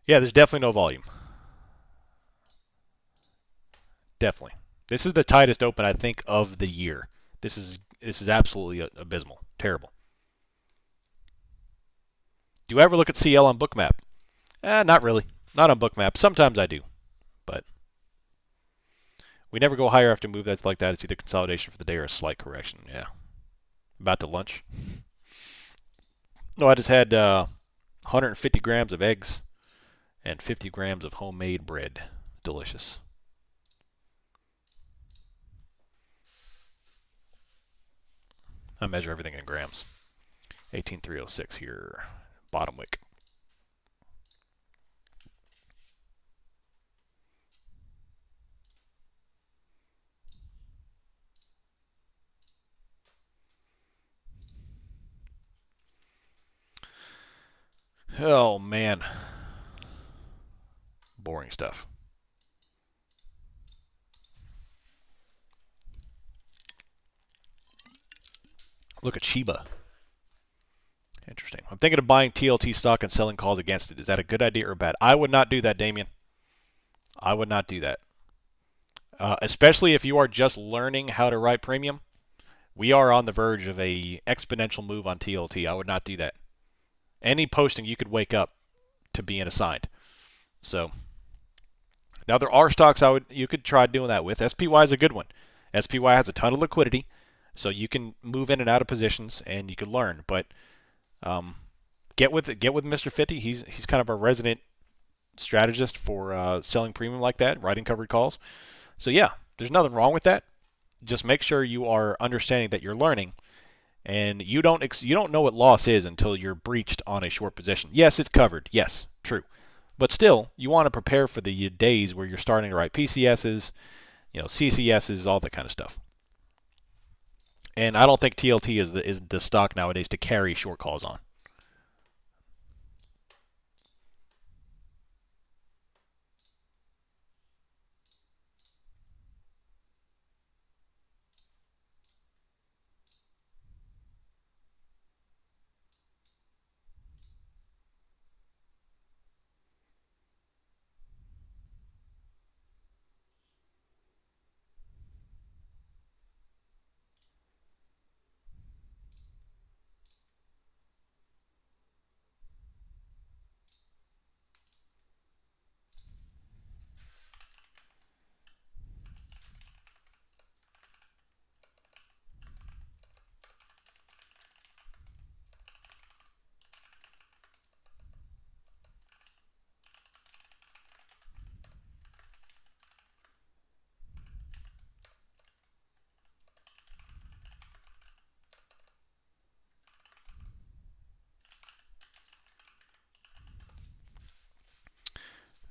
Yeah, there's definitely no volume. Definitely. This is the tightest open, I think, of the year. This is absolutely abysmal. Terrible. Do you ever look at CL on Bookmap? Not really. Not on Bookmap. Sometimes I do. But we never go higher after a move that's like that. It's either consolidation for the day or a slight correction. Yeah. About to lunch. No, I just had 150 grams of eggs and 50 grams of homemade bread. Delicious. I measure everything in grams. 18,306 here. Bottom wick. Oh, man. Boring stuff. Look at Shiba. Interesting. I'm thinking of buying TLT stock and selling calls against it. Is that a good idea or bad? I would not do that, Damien. I would not do that. Especially if you are just learning how to write premium. We are on the verge of a exponential move on TLT. I would not do that. Any posting you could wake up to being assigned. So now there are stocks you could try doing that with. SPY is a good one. SPY has a ton of liquidity, so you can move in and out of positions and you can learn. But get with Mr. 50. He's kind of a resident strategist for selling premium like that, writing covered calls. So yeah, there's nothing wrong with that. Just make sure you are understanding that you're learning, and you don't know what loss is until you're breached on a short position. Yes, it's covered. Yes, true. But still, you want to prepare for the days where you're starting to write PCSs, CCSs, all that kind of stuff. And I don't think TLT is the stock nowadays to carry short calls on.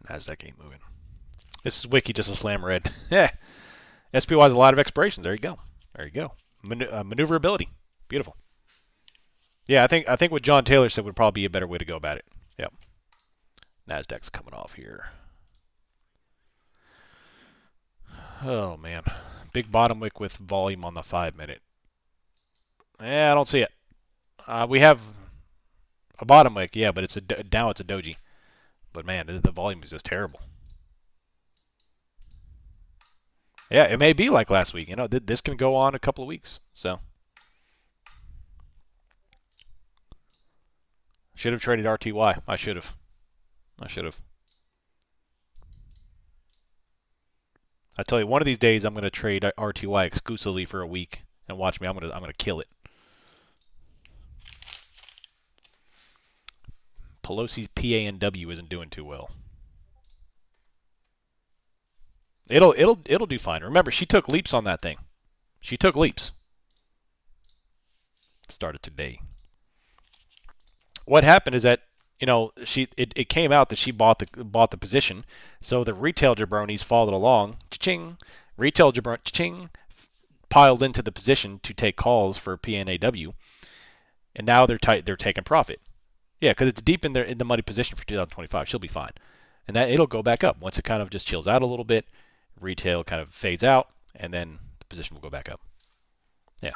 NASDAQ ain't moving. This is Wiki, just a slam red. Yeah. SPY has a lot of expirations. There you go. There you go. Maneuverability. Beautiful. Yeah, I think what John Taylor said would probably be a better way to go about it. Yep. NASDAQ's coming off here. Oh, man. Big bottom wick with volume on the 5-minute. I don't see it. We have a bottom wick, yeah, but it's now it's a doji. But, man, the volume is just terrible. Yeah, it may be like last week. This can go on a couple of weeks. So, should have traded RTY. I should have. I tell you, one of these days I'm going to trade RTY exclusively for a week, and watch me. I'm going to kill it. Pelosi's PANW isn't doing too well. It'll do fine. Remember, she took leaps on that thing. She took leaps. Started today. What happened is that it came out that she bought the position, so the retail jabronis followed along. Cha-ching. Retail jabron cha-ching, piled into the position to take calls for PNAW, and now they're taking profit. Yeah, because it's deep in the money position for 2025. She'll be fine, and that it'll go back up once it kind of just chills out a little bit. Retail kind of fades out, and then the position will go back up. Yeah,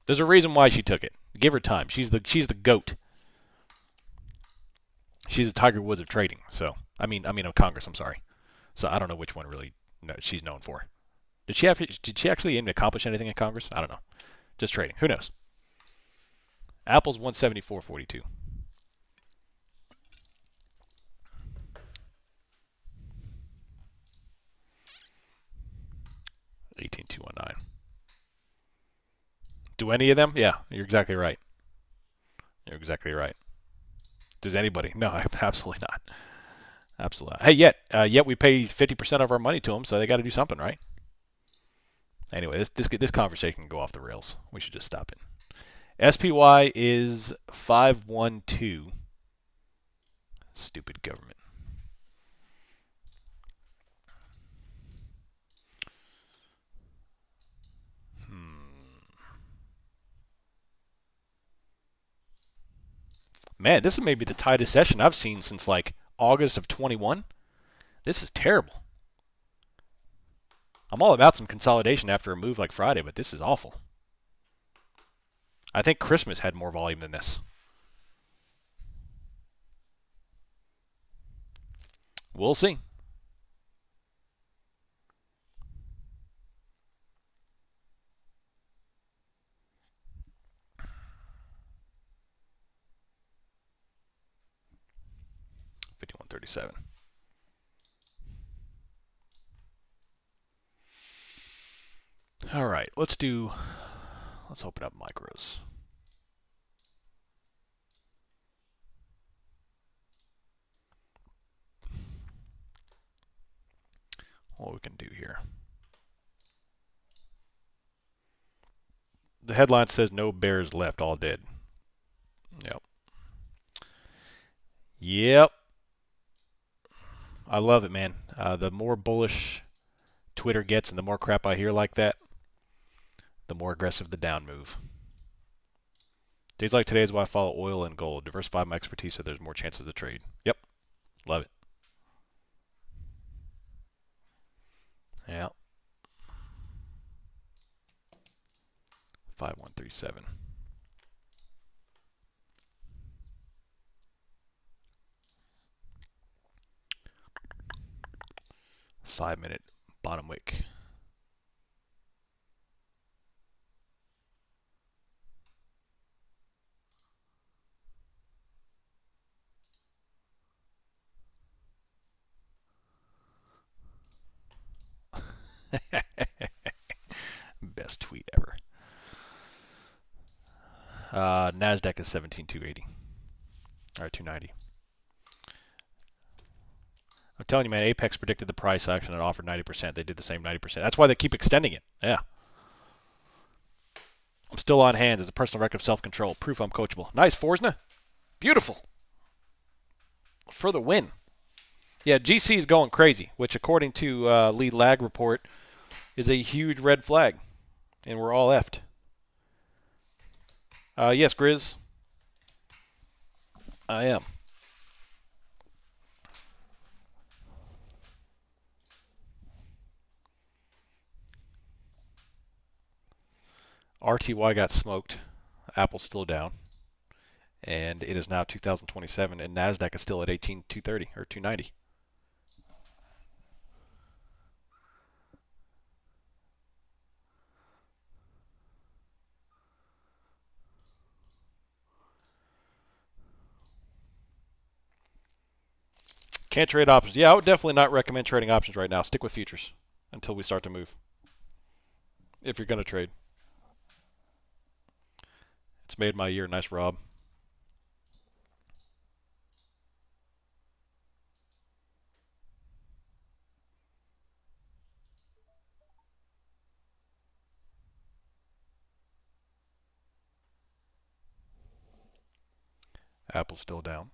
there's a reason why she took it. Give her time. She's the goat. She's the Tiger Woods of trading. So I mean of Congress. I'm sorry. So I don't know which one really she's known for. Did she actually even accomplish anything in Congress? I don't know. Just trading. Who knows? Apple's 174.42. 18219. Do any of them? Yeah, you're exactly right. You're exactly right. Does anybody? No, absolutely not. Absolutely not. Hey, yet we pay 50% of our money to them, so they got to do something, right? Anyway, this conversation can go off the rails. We should just stop it. SPY is 512. Stupid government. Man, this is maybe the tightest session I've seen since like August of 21. This is terrible. I'm all about some consolidation after a move like Friday, but this is awful. I think Christmas had more volume than this. We'll see. $51.37. All right, let's open up micros. What we can do here. The headline says no bears left, all dead. Yep. Yep. I love it, man. The more bullish Twitter gets and the more crap I hear like that, the more aggressive the down move. Days like today is why I follow oil and gold. Diversify my expertise so there's more chances to trade. Yep. Love it. Yeah. 5137. Five-minute bottom wick. Best tweet ever. NASDAQ is 17,280. Or 290. I'm telling you, man, Apex predicted the price action and offered 90%. They did the same 90%. That's why they keep extending it. Yeah. I'm still on hands as a personal record of self-control. Proof I'm coachable. Nice, Forsna. Beautiful. For the win. Yeah, GC is going crazy, which according to lead lag report is a huge red flag. And we're all effed. Yes, Grizz. I am. RTY got smoked. Apple's still down. And it is now 2027, and NASDAQ is still at 18,230 or 290. Can't trade options. Yeah, I would definitely not recommend trading options right now. Stick with futures until we start to move. If you're going to trade. It's made my year. Nice, Rob. Apple's still down.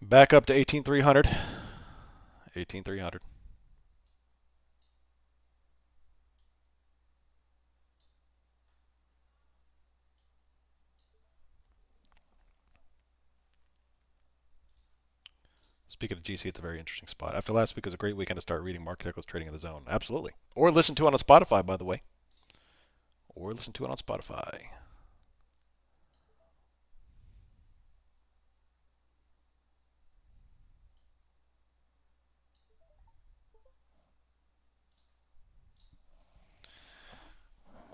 Back up to 18,300. 18,300. Speaking of GC, it's a very interesting spot. After last week was a great weekend to start reading Market Echoes Trading in the Zone. Absolutely. Or listen to it on Spotify, by the way. Or listen to it on Spotify.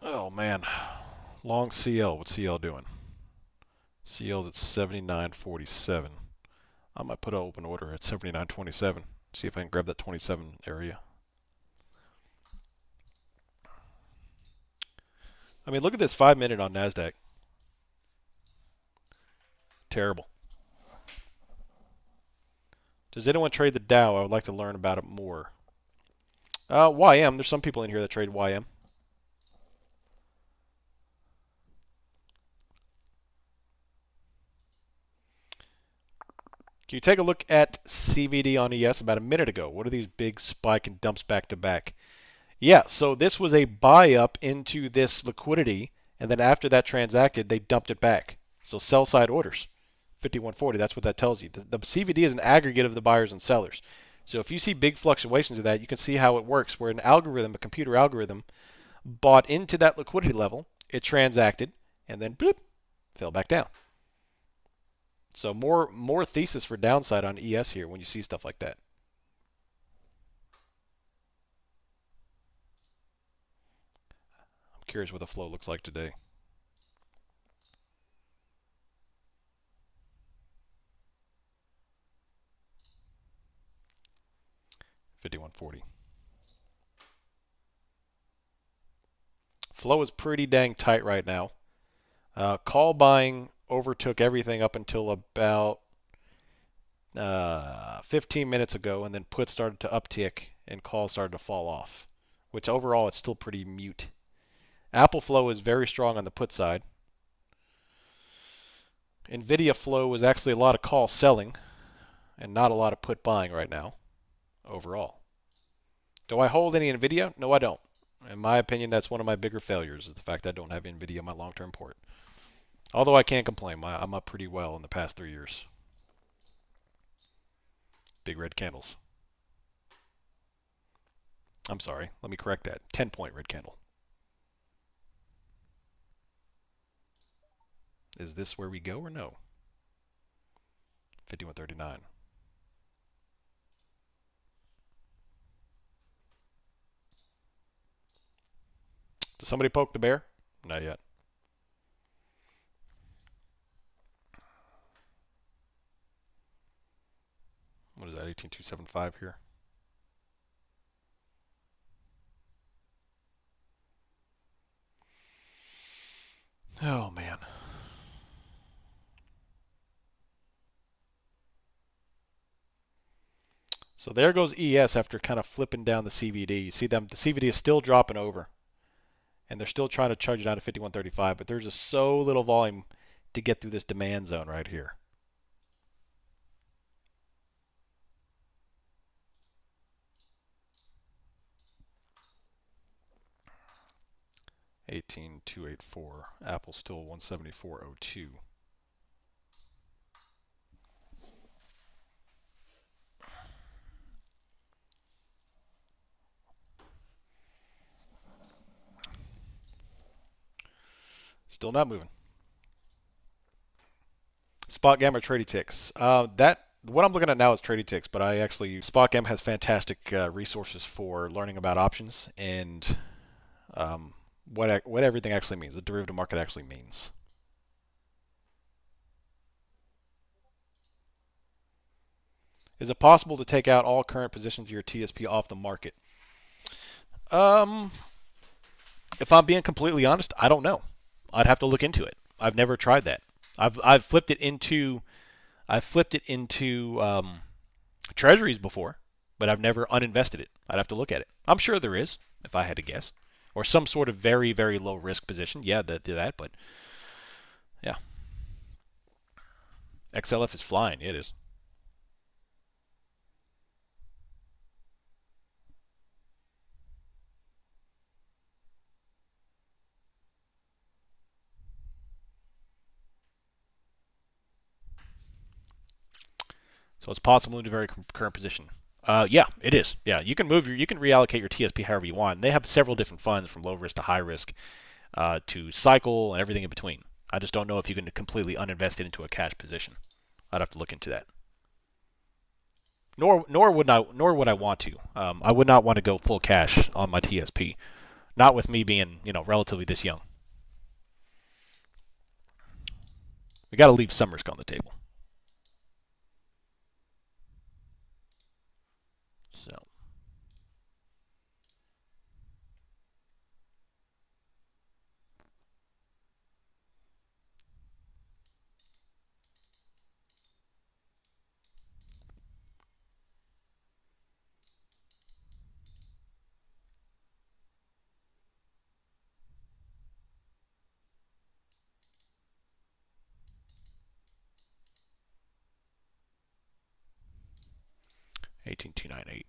Oh, man. Long CL. What's CL doing? CL's at 79.47. I might put an open order at 79.27. See if I can grab that 27 area. I mean, look at this 5-minute on NASDAQ. Terrible. Does anyone trade the Dow? I would like to learn about it more. YM. There's some people in here that trade YM. Can you take a look at CVD on ES about a minute ago? What are these big spike and dumps back to back? Yeah, so this was a buy up into this liquidity, and then after that transacted, they dumped it back. So sell side orders, 5140. That's what that tells you. The CVD is an aggregate of the buyers and sellers. So if you see big fluctuations of that, you can see how it works. Where an algorithm, a computer algorithm, bought into that liquidity level, it transacted, and then bloop, fell back down. So more thesis for downside on ES here when you see stuff like that. I'm curious what the flow looks like today. $51.40. Flow is pretty dang tight right now. Call buying overtook everything up until about 15 minutes ago, and then puts started to uptick and calls started to fall off, which overall it's still pretty mute. Apple flow is very strong on the put side. NVIDIA flow is actually a lot of call selling and not a lot of put buying right now overall. Do I hold any NVIDIA? No, I don't. In my opinion, that's one of my bigger failures, is the fact that I don't have NVIDIA in my long-term port. Although I can't complain. I'm up pretty well in the past 3 years. Big red candles. I'm sorry. Let me correct that. 10-point red candle. Is this where we go or no? 51.39. Did somebody poke the bear? Not yet. What is that, 18,275 here? Oh, man. So there goes ES after kind of flipping down the CVD. You see them, the CVD is still dropping over. And they're still trying to charge it down to 51.35, but there's just so little volume to get through this demand zone right here. $18,284. Apple still 174.02. Still not moving. Spot Gam or Trady Ticks? What I'm looking at now is Trady Ticks, but I actually Spot Gam has fantastic resources for learning about options and what everything actually means, the derivative market actually means. Is it possible to take out all current positions of your TSP off the market? If I'm being completely honest, I don't know. I'd have to look into it. I've never tried that. I've flipped it into I've flipped it into treasuries before, but I've never uninvested it. I'd have to look at it. I'm sure there is, if I had to guess. Or some sort of very, very low risk position. Yeah, do that, but yeah. XLF is flying. It is. So it's possible to very current position. Yeah, it is. Yeah, you can you can reallocate your TSP however you want. They have several different funds from low risk to high risk, to cycle and everything in between. I just don't know if you can completely uninvest it into a cash position. I'd have to look into that. Nor would I want to. I would not want to go full cash on my TSP. Not with me being relatively this young. We got to leave some risk on the table. So 18298.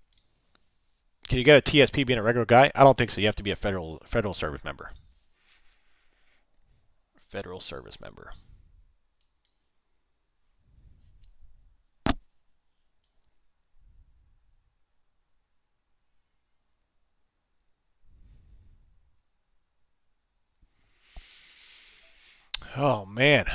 Can you get a TSP being a regular guy? I don't think so. You have to be a federal service member. Federal service member. Oh man.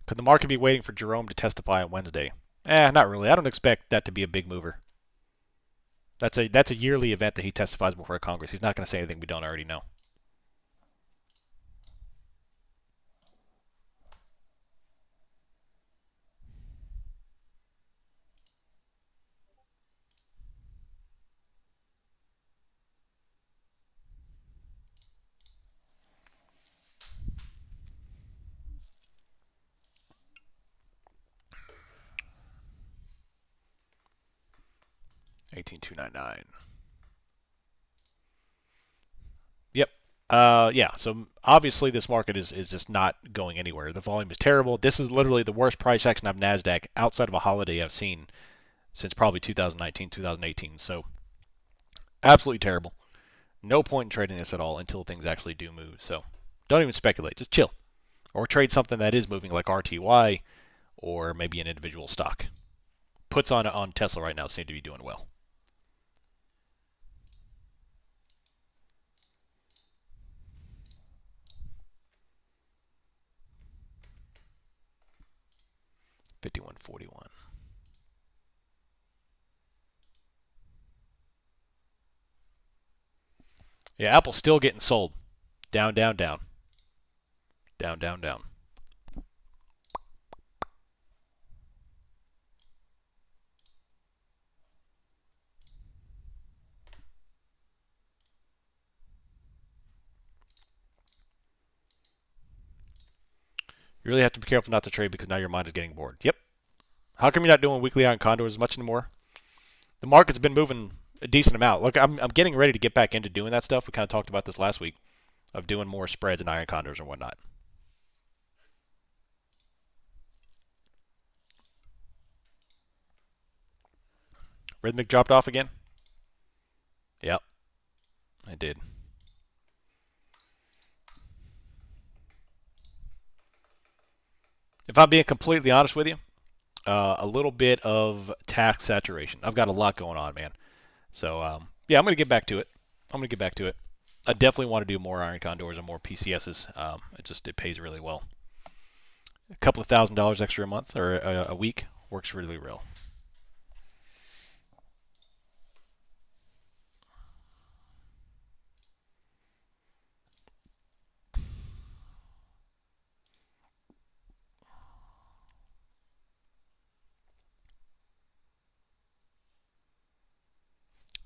Could the market be waiting for Jerome to testify on Wednesday? Not really. I don't expect that to be a big mover. That's a yearly event that he testifies before Congress. He's not going to say anything we don't already know. $18,299. Yep. Yeah. So obviously this market is just not going anywhere. The volume is terrible. This is literally the worst price action of Nasdaq outside of a holiday I've seen since probably 2019, 2018. So absolutely terrible. No point in trading this at all until things actually do move. So don't even speculate. Just chill, or trade something that is moving like RTY, or maybe an individual stock. Puts on Tesla right now seem to be doing well. $51.41. Yeah, Apple's still getting sold. Down, down, down. Down, down, down. You really have to be careful not to trade because now your mind is getting bored. Yep. How come you're not doing weekly iron condors as much anymore? The market's been moving a decent amount. Look, I'm getting ready to get back into doing that stuff. We kind of talked about this last week, of doing more spreads and iron condors and whatnot. Rhythmic dropped off again? Yep, I did. If I'm being completely honest with you, a little bit of tax saturation. I've got a lot going on, man. So, yeah, I'm going to get back to it. I definitely want to do more iron condors and more PCSs. It pays really well. A couple of $1,000 extra a month or a week works really well.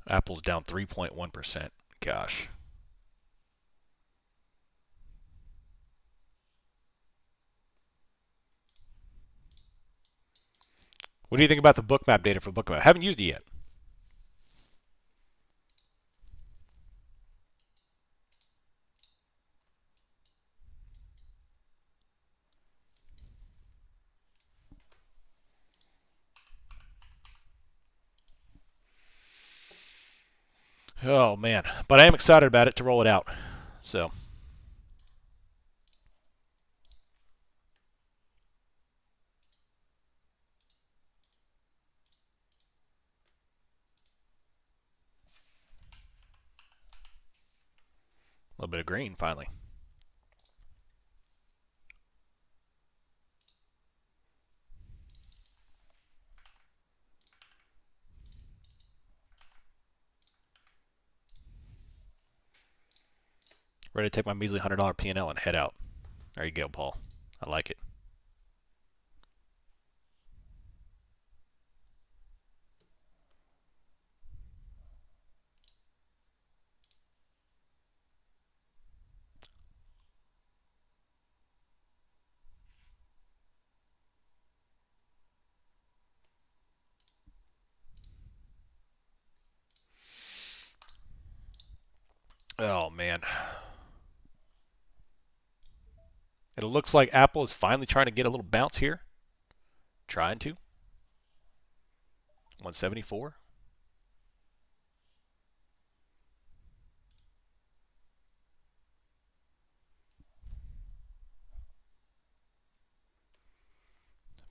Apple's down 3.1%. Gosh. What do you think about the bookmap data for bookmap? I haven't used it yet. Oh man, but I am excited about it to roll it out. So a little bit of green finally. Ready to take my measly $100 P&L and head out. There you go, Paul. I like it. Oh man. It looks like Apple is finally trying to get a little bounce here. Trying to. 174.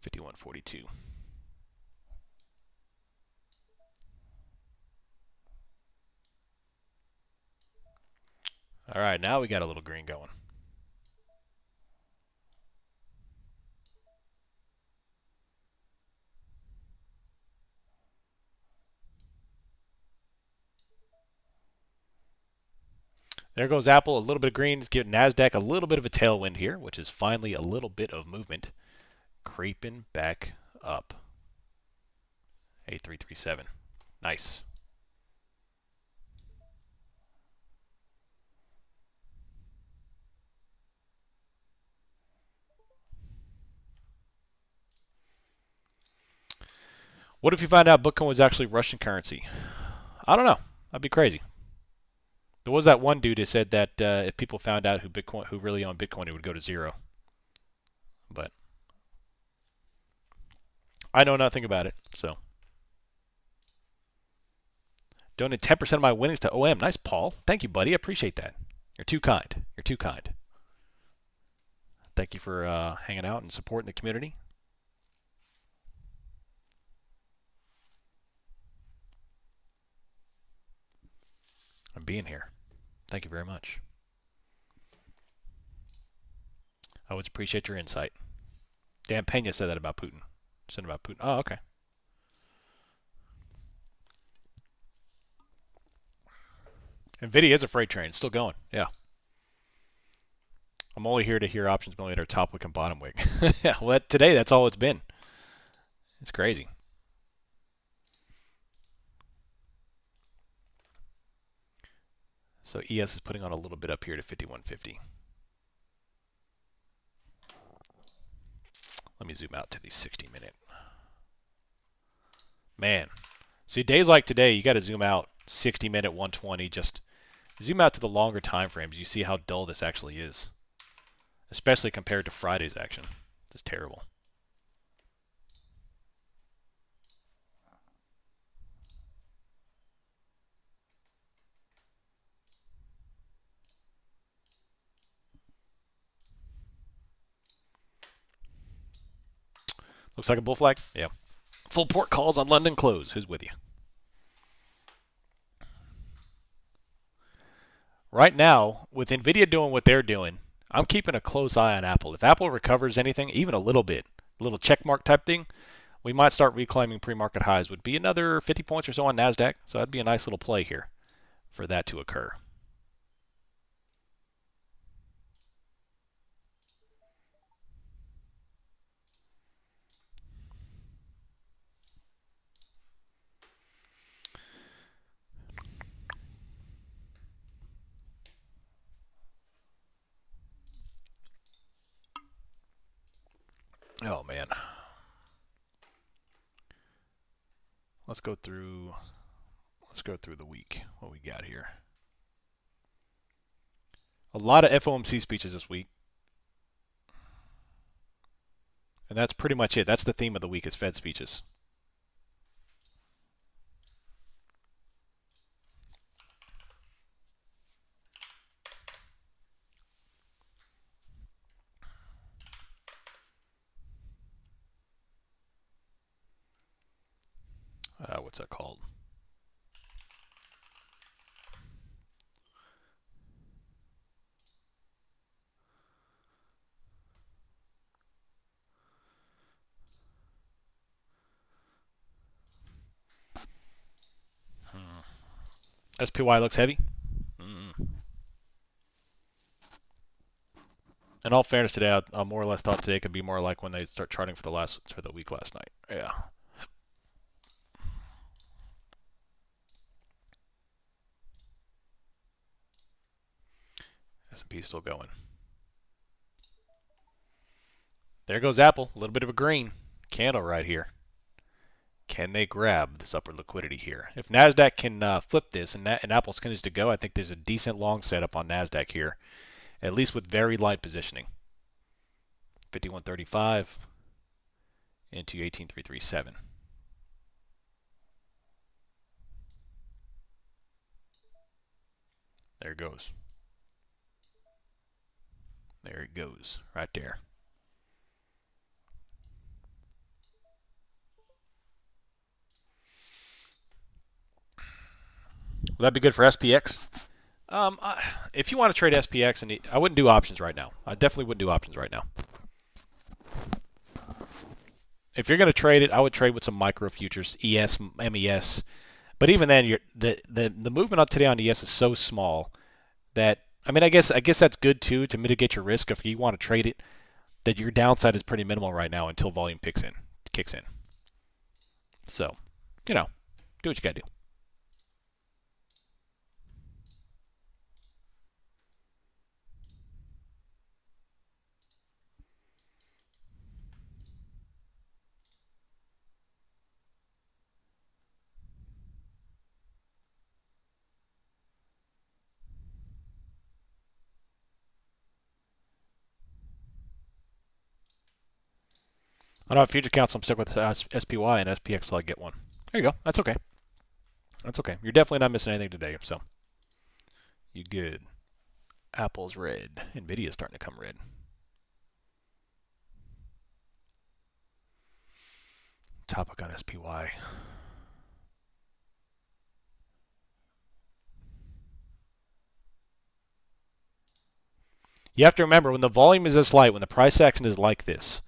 $51.42. All right, now we got a little green going. There goes Apple, a little bit of green. It's giving NASDAQ a little bit of a tailwind here, which is finally a little bit of movement. Creeping back up. 8337. Nice. What if you find out Bitcoin was actually Russian currency? I don't know. That'd be crazy. There was that one dude who said that if people found out who really owned Bitcoin, it would go to zero. But I know nothing about it, so. Donate 10% of my winnings to OM. Nice, Paul. Thank you, buddy. I appreciate that. You're too kind. You're too kind. Thank you for hanging out and supporting the community. And being here. Thank you very much. I always appreciate your insight. Dan Pena said that about Putin. Said about Putin. Oh, okay. NVIDIA is a freight train. It's still going. Yeah. I'm only here to hear options millionaire top wick and bottom wick. Yeah, well, today that's all it's been. It's crazy. So ES is putting on a little bit up here to 51.50. Let me zoom out to the 60-minute. Man. See, days like today, you got to zoom out 60-minute, 120. Just zoom out to the longer time frames. You see how dull this actually is. Especially compared to Friday's action. It's terrible. Looks like a bull flag? Yeah. Full port calls on London close. Who's with you? Right now, with NVIDIA doing what they're doing, I'm keeping a close eye on Apple. If Apple recovers anything, even a little bit, a little check mark type thing, we might start reclaiming pre-market highs. Would be another 50 points or so on NASDAQ. So that'd be a nice little play here for that to occur. Oh man. Let's go through the week. What we got here? A lot of FOMC speeches this week. And that's pretty much it. That's the theme of the week is Fed speeches. What's that called? SPY looks heavy. In all fairness, today I more or less thought today could be more like when they start charting for the week last night. Yeah. S&P still going. There goes Apple. A little bit of a green candle right here. Can they grab this upward liquidity here? If NASDAQ can flip this and Apple continues to go, I think there's a decent long setup on NASDAQ here, at least with very light positioning. 51.35 into 18.337. There it goes. There it goes, right there. Will that be good for SPX? If you want to trade SPX, and I wouldn't do options right now. I definitely wouldn't do options right now. If you're going to trade it, I would trade with some micro futures, ES, MES. But even then, the movement on today on ES is so small that I guess that's good too to mitigate your risk if you want to trade it. That your downside is pretty minimal right now until volume kicks in. So, do what you got to do. I don't have future accounts, so I'm stuck with SPY and SPX till I get one. There you go. That's okay. That's okay. You're definitely not missing anything today, so you good. Apple's red. Nvidia's starting to come red. Topic on SPY. You have to remember, when the volume is this light, when the price action is like this,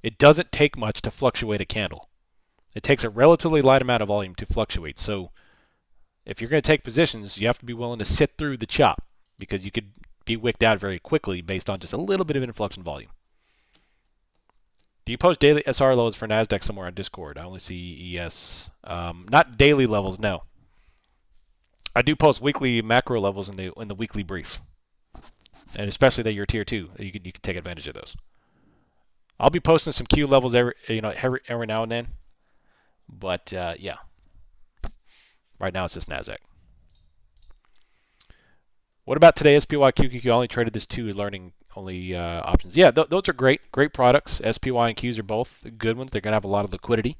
it doesn't take much to fluctuate a candle. It takes a relatively light amount of volume to fluctuate. So if you're going to take positions, you have to be willing to sit through the chop because you could be wicked out very quickly based on just a little bit of influx in volume. Do you post daily SR lows for NASDAQ somewhere on Discord? I only see ES. Not daily levels, no. I do post weekly macro levels in the weekly brief. And especially that you're tier 2, you can take advantage of those. I'll be posting some Q levels every now and then. But yeah. Right now it's just NASDAQ. What about today? SPY, QQQ, I only traded this 2 learning only options. Yeah, those are great products. SPY and Qs are both good ones. They're going to have a lot of liquidity.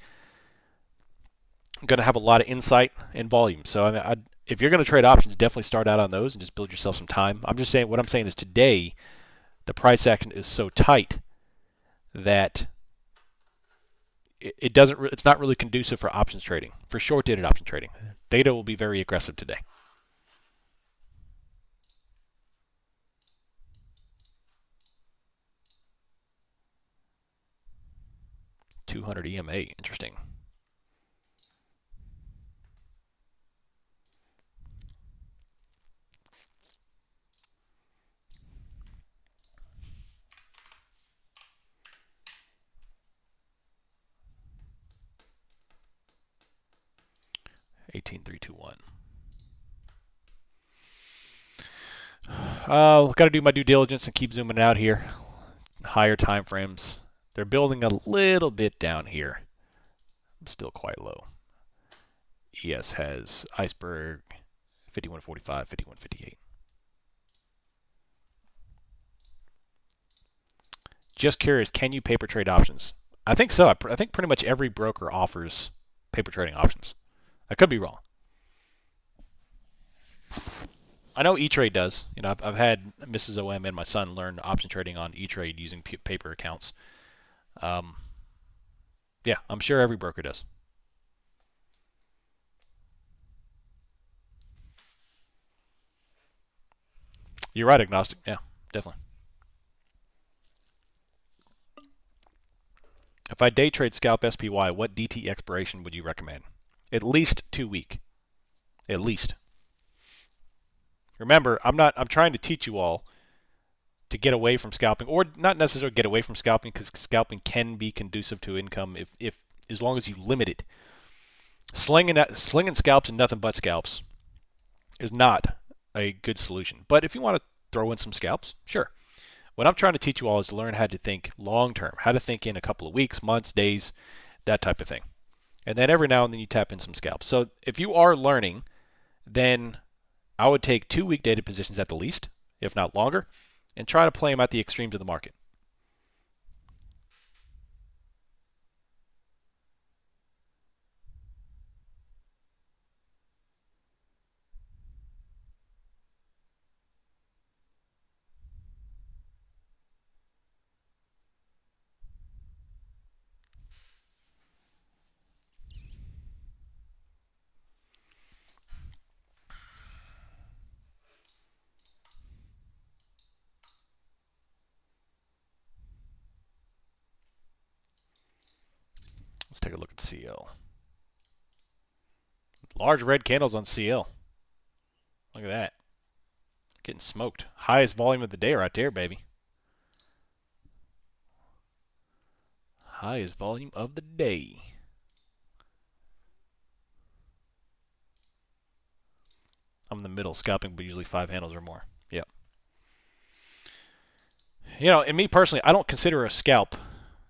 Going to have a lot of insight and volume. So if you're going to trade options, definitely start out on those and just build yourself some time. I'm just saying, what I'm saying is today, the price action is so tight that it's not really conducive for options trading, for short-dated option trading. Theta will be very aggressive today. $200 EMA, interesting. $18,321. Got to do my due diligence and keep zooming out here. Higher time frames. They're building a little bit down here. Still quite low. ES has iceberg 51.45, 51.58. Just curious, can you paper trade options? I think so. I think pretty much every broker offers paper trading options. I could be wrong. I know E-Trade does. You know, I've had Mrs. OM and my son learn option trading on E-Trade using paper accounts. Yeah, I'm sure every broker does. You're right, agnostic. Yeah, definitely. If I day trade scalp SPY, what DT expiration would you recommend? At least 2 week. At least. Remember, I'm trying to teach you all to get away from scalping, or not necessarily get away from scalping, because scalping can be conducive to income if as long as you limit it. Slinging scalps and nothing but scalps is not a good solution. But if you want to throw in some scalps, sure. What I'm trying to teach you all is to learn how to think long term, how to think in a couple of weeks, months, days, that type of thing. And then every now and then you tap in some scalps. So if you are learning, then I would take 2 week dated positions at the least, if not longer, and try to play them at the extremes of the market. Let's take a look at CL. Large red candles on CL. Look at that. Getting smoked. Highest volume of the day right there, baby. Highest volume of the day. I'm in the middle, scalping, but usually 5 handles or more. Yep. You know, and me personally, I don't consider a scalp.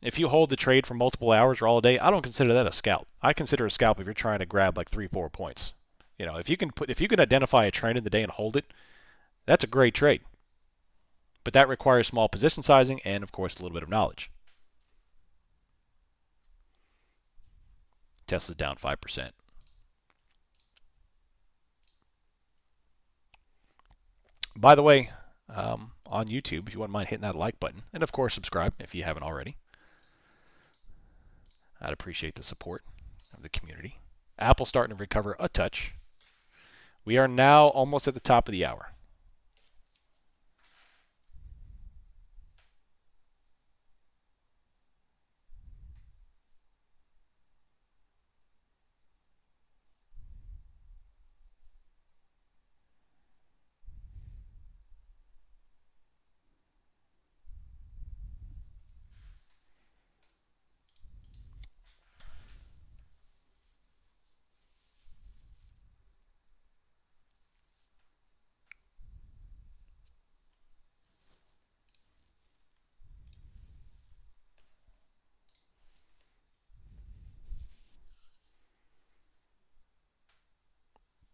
If you hold the trade for multiple hours or all day, I don't consider that a scalp. I consider a scalp if you're trying to grab like 3-4 points. You know, if you can identify a trend in the day and hold it, that's a great trade. But that requires small position sizing and, of course, a little bit of knowledge. Tesla's down 5%. By the way, on YouTube, if you wouldn't mind hitting that like button, and of course subscribe if you haven't already. I'd appreciate the support of the community. Apple's starting to recover a touch. We are now almost at the top of the hour.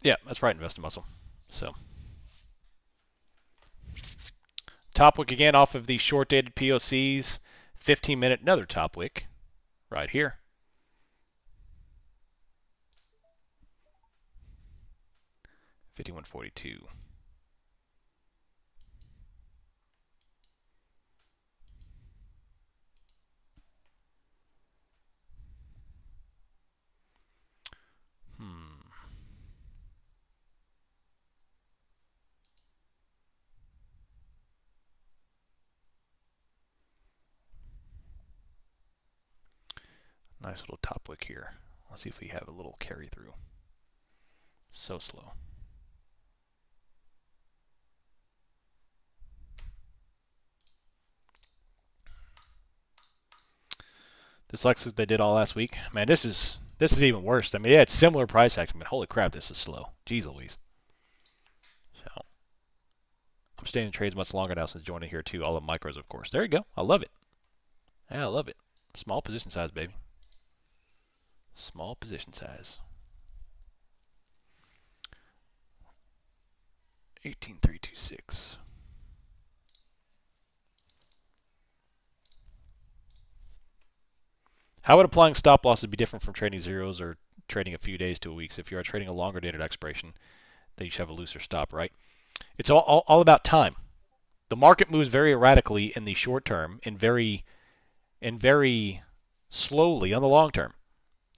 Yeah, that's right, Invest in Muscle. So, top wick again off of the short dated POCs. 15-minute, another top wick right here. $51.42. Nice little top wick here. Let's see if we have a little carry through. So slow. This looks like they did all last week. Man, this is even worse. I mean, yeah, it's similar price action, but holy crap, this is slow. Jeez Louise. So, I'm staying in trades much longer now since joining here too. All the micros, of course. There you go. I love it. Yeah, I love it. Small position size, baby. Small position size. 18326. How would applying stop losses be different from trading zeros or trading a few days to a week? So if you are trading a longer dated expiration, then you should have a looser stop, right? It's all about time. The market moves very erratically in the short term and very slowly on the long term.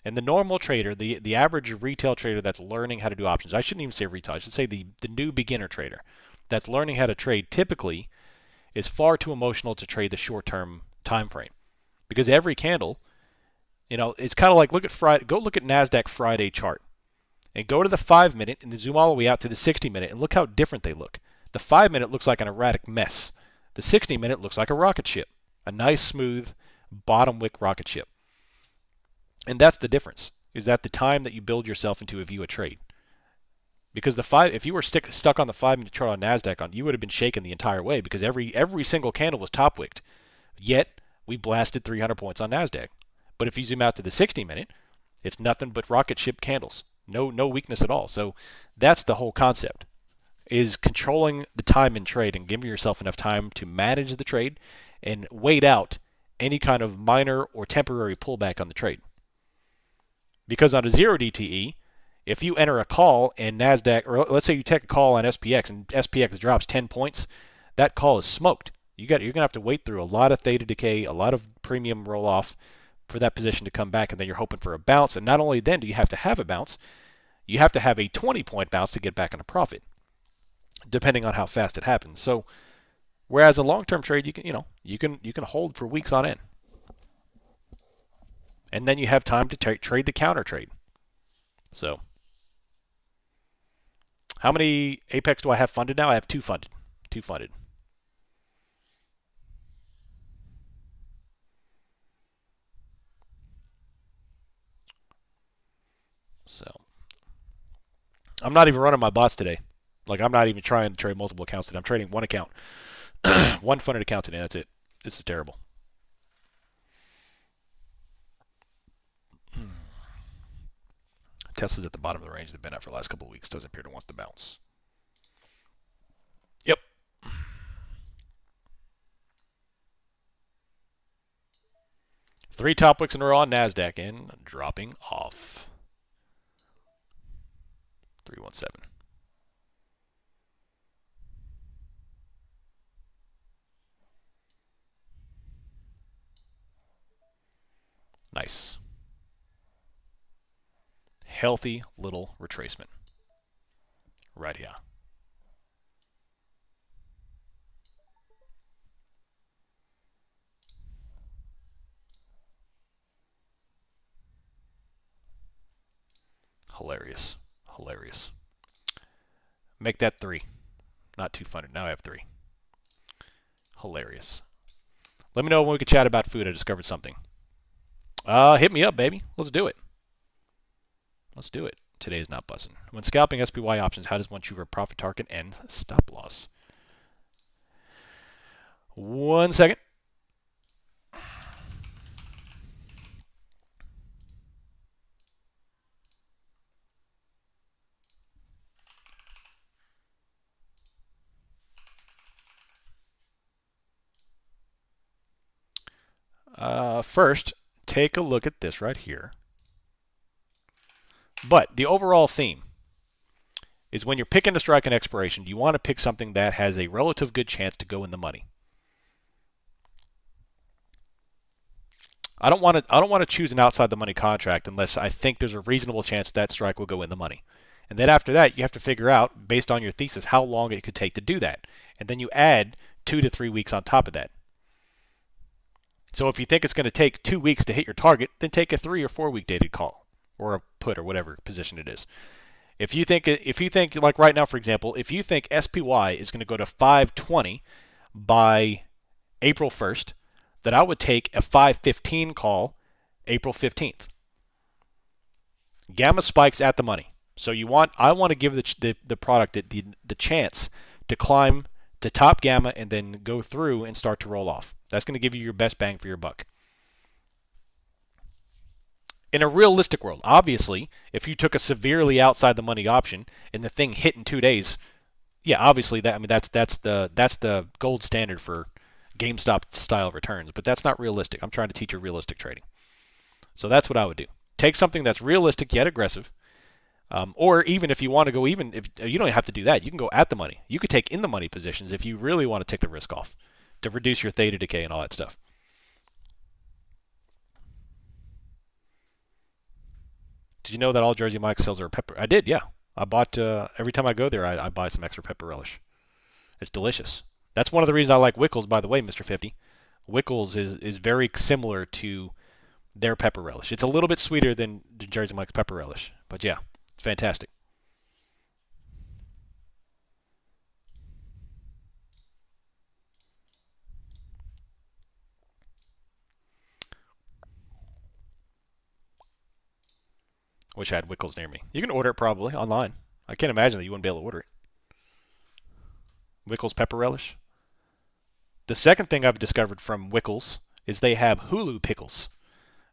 And the normal trader, the average retail trader that's learning how to do options, I shouldn't even say retail, I should say the new beginner trader that's learning how to trade typically is far too emotional to trade the short-term time frame. Because every candle, it's kind of like look at Friday, go look at NASDAQ Friday chart and go to the 5-minute and then zoom all the way out to the 60-minute and look how different they look. The 5-minute looks like an erratic mess. The 60-minute looks like a rocket ship, a nice smooth bottom wick rocket ship. And that's the difference, is that the time that you build yourself into a view of trade. Because if you were stuck on the 5-minute chart on NASDAQ, you would have been shaken the entire way because every single candle was top wicked. Yet, we blasted 300 points on NASDAQ. But if you zoom out to the 60-minute, it's nothing but rocket ship candles. No weakness at all. So that's the whole concept, is controlling the time in trade and giving yourself enough time to manage the trade and wait out any kind of minor or temporary pullback on the trade. Because on a 0 DTE, if you enter a call in NASDAQ, or let's say you take a call on SPX and SPX drops 10 points, that call is smoked. You're going to have to wait through a lot of theta decay, a lot of premium roll off for that position to come back, and then you're hoping for a bounce. And not only then do you have to have a bounce, you have to have a 20-point bounce to get back in a profit, depending on how fast it happens. So, whereas a long-term trade, you can hold for weeks on end. And then you have time to trade the counter trade. So, how many Apex do I have funded now? I have 2 funded. 2 funded. So, I'm not even running my bots today. Like, I'm not even trying to trade multiple accounts today. I'm trading one account. One funded account today. That's it. This is terrible. Tesla's at the bottom of the range they've been at for the last couple of weeks. Doesn't appear to want to bounce. Yep. 3 top wicks in a row on NASDAQ and dropping off. 317. Nice. Healthy little retracement. Right here. Hilarious. Hilarious. Make that 3. Not 2 funded. Now I have 3. Hilarious. Let me know when we can chat about food. I discovered something. Hit me up, baby. Let's do it. Let's do it. Today's not buzzing. When scalping SPY options, how does one choose a profit target and stop loss? 1 second. First, take a look at this right here. But the overall theme is when you're picking a strike and expiration, you want to pick something that has a relative good chance to go in the money. I don't want to choose an outside the money contract unless I think there's a reasonable chance that strike will go in the money. And then after that, you have to figure out, based on your thesis, how long it could take to do that. And then you add 2 to 3 weeks on top of that. So if you think it's going to take 2 weeks to hit your target, then take a 3 or 4 week dated call or a put or whatever position it is. If you think like right now, for example, if you think SPY is going to go to 520 by April 1st, then I would take a 515 call April 15th. Gamma spikes at the money. So I want to give the product the chance to climb to top gamma and then go through and start to roll off. That's going to give you your best bang for your buck. In a realistic world, obviously, if you took a severely outside the money option and the thing hit in 2 days, yeah, obviously that's the gold standard for GameStop style returns. But that's not realistic. I'm trying to teach you realistic trading. So that's what I would do. Take something that's realistic yet aggressive. Or even if you want to go even, if you don't have to do that, you can go at the money. You could take in the money positions if you really want to take the risk off to reduce your theta decay and all that stuff. Did you know that all Jersey Mike's sales are pepper? I did, yeah. I bought, every time I go there, I buy some extra pepper relish. It's delicious. That's one of the reasons I like Wickles, by the way, Mr. 50. Wickles is very similar to their pepper relish. It's a little bit sweeter than Jersey Mike's pepper relish, but yeah. It's fantastic. I wish I had Wickles near me. You can order it probably online. I can't imagine that you wouldn't be able to order it. Wickles pepper relish. The second thing I've discovered from Wickles is they have Hulu pickles,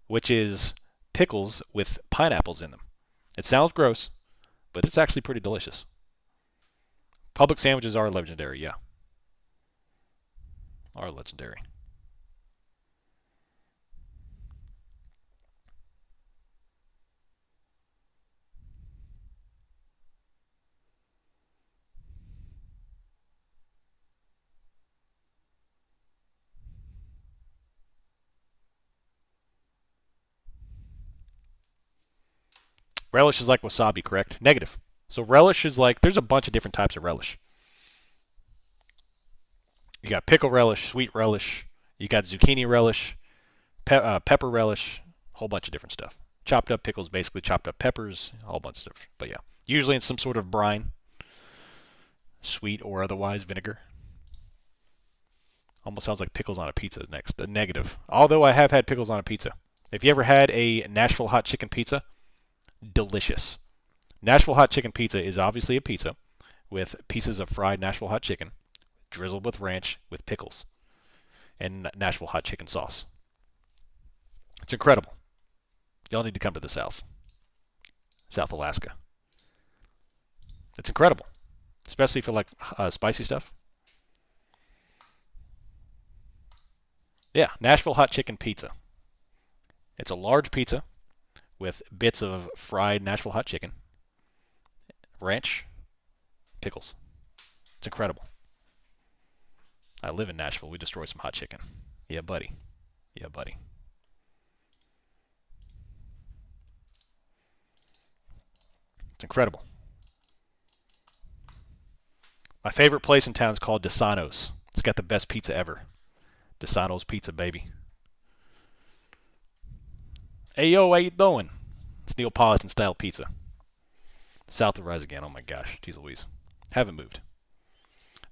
which is pickles with pineapples in them. It sounds gross, but it's actually pretty delicious. Public sandwiches are legendary, yeah. Are legendary. Relish is like wasabi, correct? Negative. So relish is like, there's a bunch of different types of relish. You got pickle relish, sweet relish, you got zucchini relish, pepper relish, a whole bunch of different stuff. Chopped up pickles, basically chopped up peppers, a whole bunch of stuff. But yeah, usually in some sort of brine, sweet or otherwise, vinegar. Almost sounds like pickles on a pizza next. A negative. Although I have had pickles on a pizza. If you ever had a Nashville hot chicken pizza, delicious. Nashville hot chicken pizza is obviously a pizza with pieces of fried Nashville hot chicken, drizzled with ranch with pickles and Nashville hot chicken sauce. It's incredible. Y'all need to come to the South. South Alaska. It's incredible. Especially for like spicy stuff. Yeah, Nashville hot chicken pizza. It's a large pizza with bits of fried Nashville hot chicken, ranch, pickles. It's incredible. I live in Nashville. We destroy some hot chicken. Yeah, buddy. Yeah, buddy. It's incredible. My favorite place in town is called Desano's. It's got the best pizza ever. Desano's Pizza, baby. Hey, yo, how you doing? It's Neapolitan-style pizza. South of Rise again. Oh, my gosh. Jeez Louise. Haven't moved.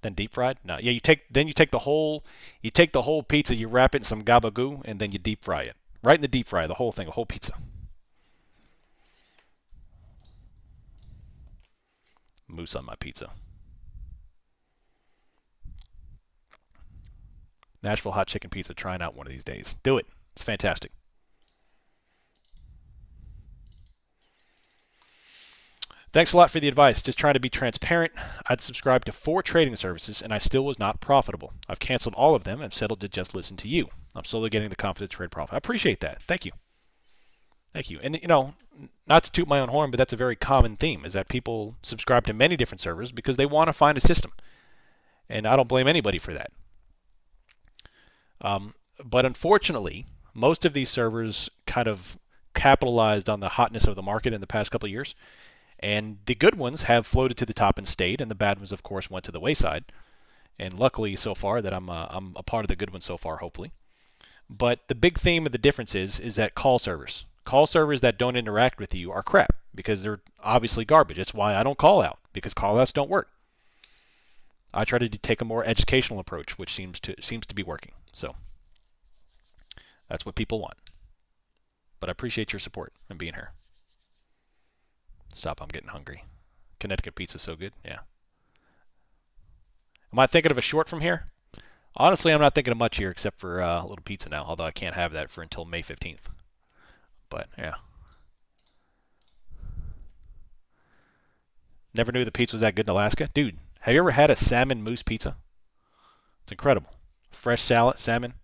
Then deep fried? No. Yeah, you take the whole pizza, you wrap it in some gabagoo, and then you deep fry it. Right in the deep fryer, the whole thing, a whole pizza. Moose on my pizza. Nashville hot chicken pizza. Trying out one of these days. Do it. It's fantastic. Thanks a lot for the advice. Just trying to be transparent. I'd subscribed to 4 trading services and I still was not profitable. I've canceled all of them and settled to just listen to you. I'm slowly getting the confidence to trade profit. I appreciate that. Thank you. Thank you. And, you know, not to toot my own horn, but that's a very common theme, is that people subscribe to many different servers because they want to find a system. And I don't blame anybody for that. But unfortunately, most of these servers kind of capitalized on the hotness of the market in the past couple of years. And the good ones have floated to the top and stayed, and the bad ones, of course, went to the wayside. And luckily, so far, that I'm a part of the good ones so far, hopefully. But the big theme of the difference is that call servers that don't interact with you are crap because they're obviously garbage. That's why I don't call out, because call outs don't work. I try to take a more educational approach, which seems to be working. So that's what people want. But I appreciate your support and being here. Stop, I'm getting hungry. Connecticut pizza's so good, yeah. Am I thinking of a short from here? Honestly, I'm not thinking of much here except for a little pizza now, although I can't have that for until May 15th. But, yeah, Never knew the pizza was that good in Alaska. Dude, have you ever had a salmon mousse pizza? It's incredible. Fresh salmon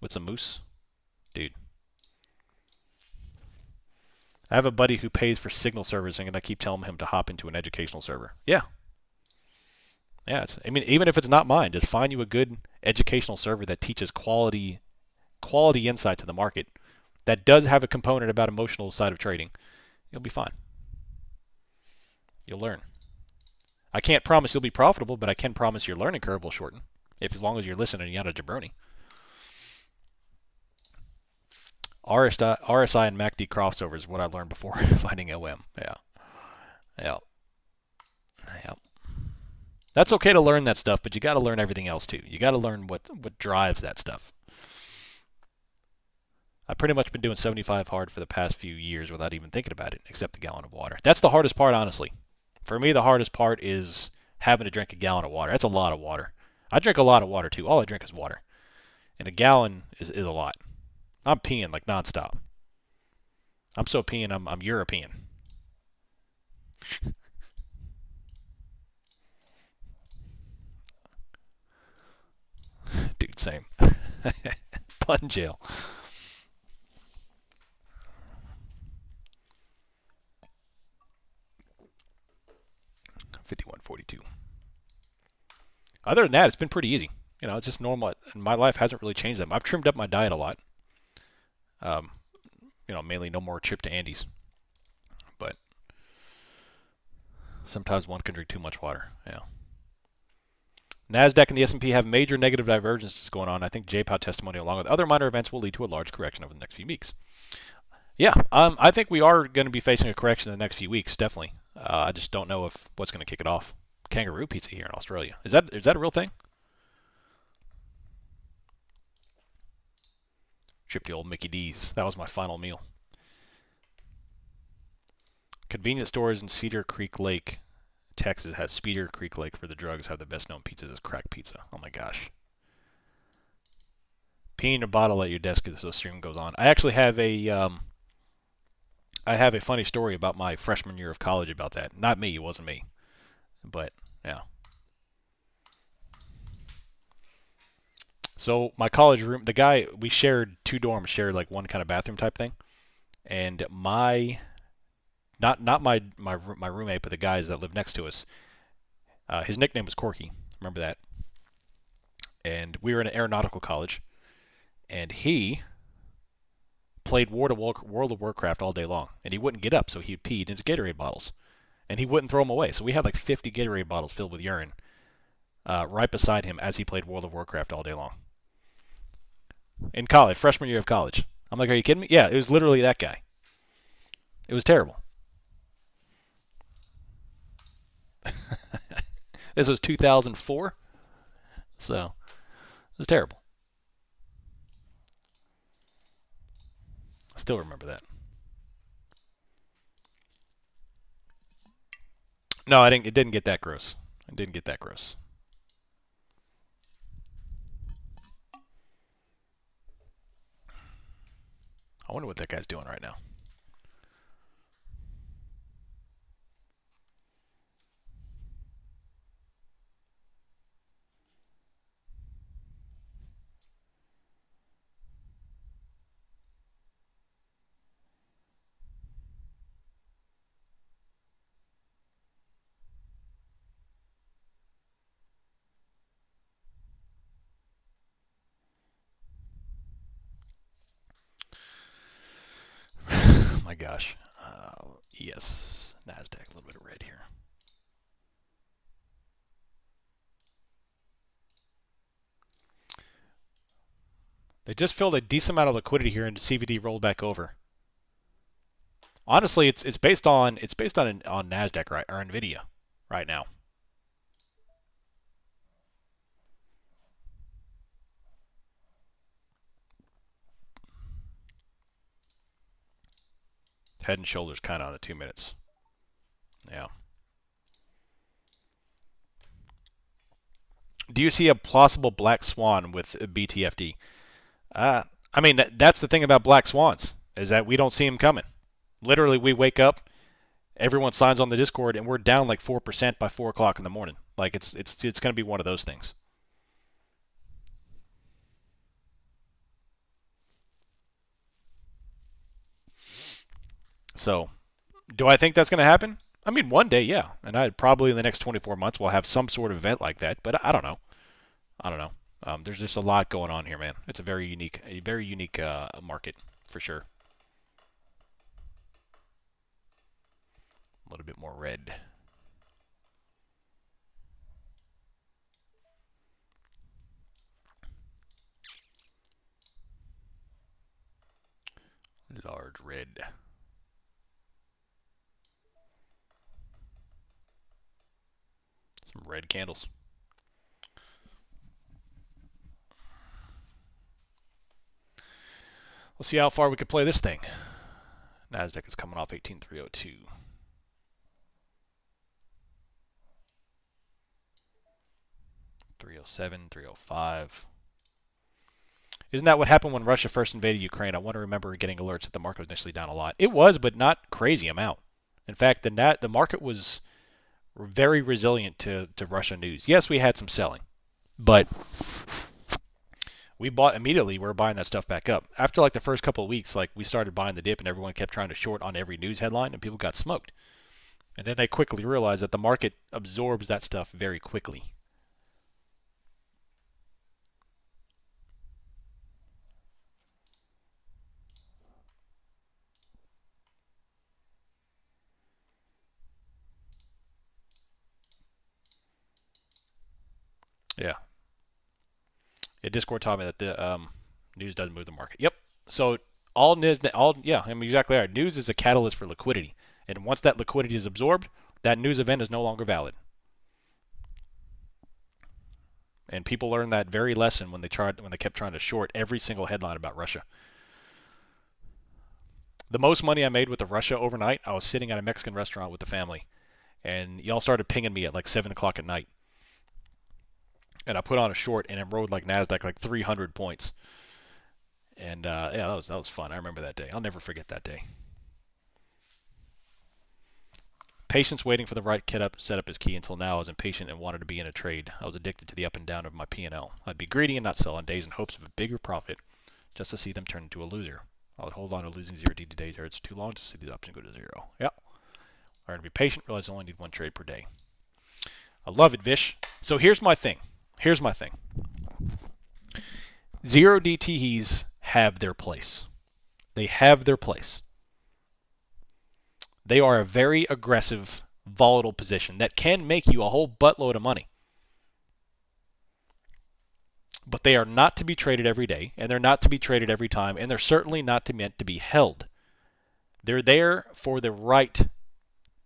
with some mousse. Dude. I have a buddy who pays for signal servicing, and I keep telling him to hop into an educational server. Yeah. Yeah, I mean, even if it's not mine, just find you a good educational server that teaches quality insight to the market that does have a component about emotional side of trading. You'll be fine. You'll learn. I can't promise you'll be profitable, but I can promise your learning curve will shorten, as long as you're listening and you're not a jabroni. RSI and MACD crossover is what I learned before finding OM. Yeah. That's okay to learn that stuff, but you got to learn everything else too. You got to learn what drives that stuff. I've pretty much been doing 75 hard for the past few years without even thinking about it, except a gallon of water. That's the hardest part, honestly. For me, the hardest part is having to drink a gallon of water. That's a lot of water. I drink a lot of water too. All I drink is water. And a gallon is a lot. I'm peeing like nonstop. I'm so peeing, I'm European. Dude, same. Pun jail. $51.42. Other than that, it's been pretty easy. It's just normal. And my life hasn't really changed that much. I've trimmed up my diet a lot. Mainly no more trip to Andes. But sometimes one can drink too much water. Yeah. NASDAQ and the S&P have major negative divergences going on. I think JPOW testimony, along with other minor events, will lead to a large correction over the next few weeks. Yeah, I think we are going to be facing a correction in the next few weeks, definitely. I just don't know what's going to kick it off. Kangaroo pizza here in Australia. Is that a real thing? Trip to old Mickey D's. That was my final meal. Convenience stores in Cedar Creek Lake, Texas has Cedar Creek Lake for the drugs have the best known pizzas as crack pizza. Oh my gosh. Peeing a bottle at your desk as the stream goes on. I actually have a funny story about my freshman year of college about that. Not me, it wasn't me. But yeah. So my college room, the guy, we shared two dorms, shared like one kind of bathroom type thing. And not my roommate, but the guys that lived next to us, his nickname was Corky. Remember that? And we were in an aeronautical college. And he played World of Warcraft all day long. And he wouldn't get up, so he peed in his Gatorade bottles. And he wouldn't throw them away. So we had like 50 Gatorade bottles filled with urine right beside him as he played World of Warcraft all day long. In college, freshman year of college. I'm like, are you kidding me? Yeah, it was literally that guy. It was terrible. This was 2004. So, it was terrible. I still remember that. No, it didn't get that gross. It didn't get that gross. I wonder what that guy's doing right now. My gosh. Yes, NASDAQ, a little bit of red here. They just filled a decent amount of liquidity here into CVD rolled back over. Honestly, it's based on NASDAQ, right, or Nvidia right now. Head and shoulders kind of on the 2 minutes. Yeah. Do you see a plausible black swan with BTFD? I mean, that's the thing about black swans, is that we don't see them coming. Literally, we wake up Everyone signs on the Discord, and we're down like 4% by 4 o'clock in the morning. Like it's going to be one of those things. So, do I think that's going to happen? I mean, one day, yeah, and I probably in the next 24 months we'll have some sort of event like that. But I don't know. I don't know. There's just a lot going on here, man. It's a very unique market for sure. A little bit more red. Large red. Some red candles. Let's see how far we can play this thing. Nasdaq is coming off 18,302. $307, $305. Isn't that what happened when Russia first invaded Ukraine? I want to remember getting alerts that the market was initially down a lot. It was, but not crazy amount. In fact, the market was very resilient to Russia news. Yes, we had some selling, but we bought immediately. We were buying that stuff back up. After like the first couple of weeks, like we started buying the dip and everyone kept trying to short on every news headline and people got smoked. And then they quickly realized that the market absorbs that stuff very quickly. Yeah. Yeah, Discord taught me that the news doesn't move the market. Yep. So yeah, I mean exactly right. News is a catalyst for liquidity, and once that liquidity is absorbed, that news event is no longer valid. And people learned that very lesson when they kept trying to short every single headline about Russia. The most money I made with the Russia overnight, I was sitting at a Mexican restaurant with the family, and y'all started pinging me at like 7 o'clock at night. And I put on a short, and it rode like Nasdaq like 300 points. And yeah, that was fun. I remember that day. I'll never forget that day. Patience waiting for the right setup is key. Until now, I was impatient and wanted to be in a trade. I was addicted to the up and down of my P&L. I'd be greedy and not sell on days in hopes of a bigger profit, just to see them turn into a loser. I would hold on to losing 0D to days or it's too long to see the option go to zero. Yeah. I learned to be patient, realize I only need one trade per day. I love it, Vish. So here's my thing. 0DTEs have their place. They have their place. They are a very aggressive, volatile position that can make you a whole buttload of money. But they are not to be traded every day, and they're not to be traded every time, and they're certainly not meant to be held. They're there for the right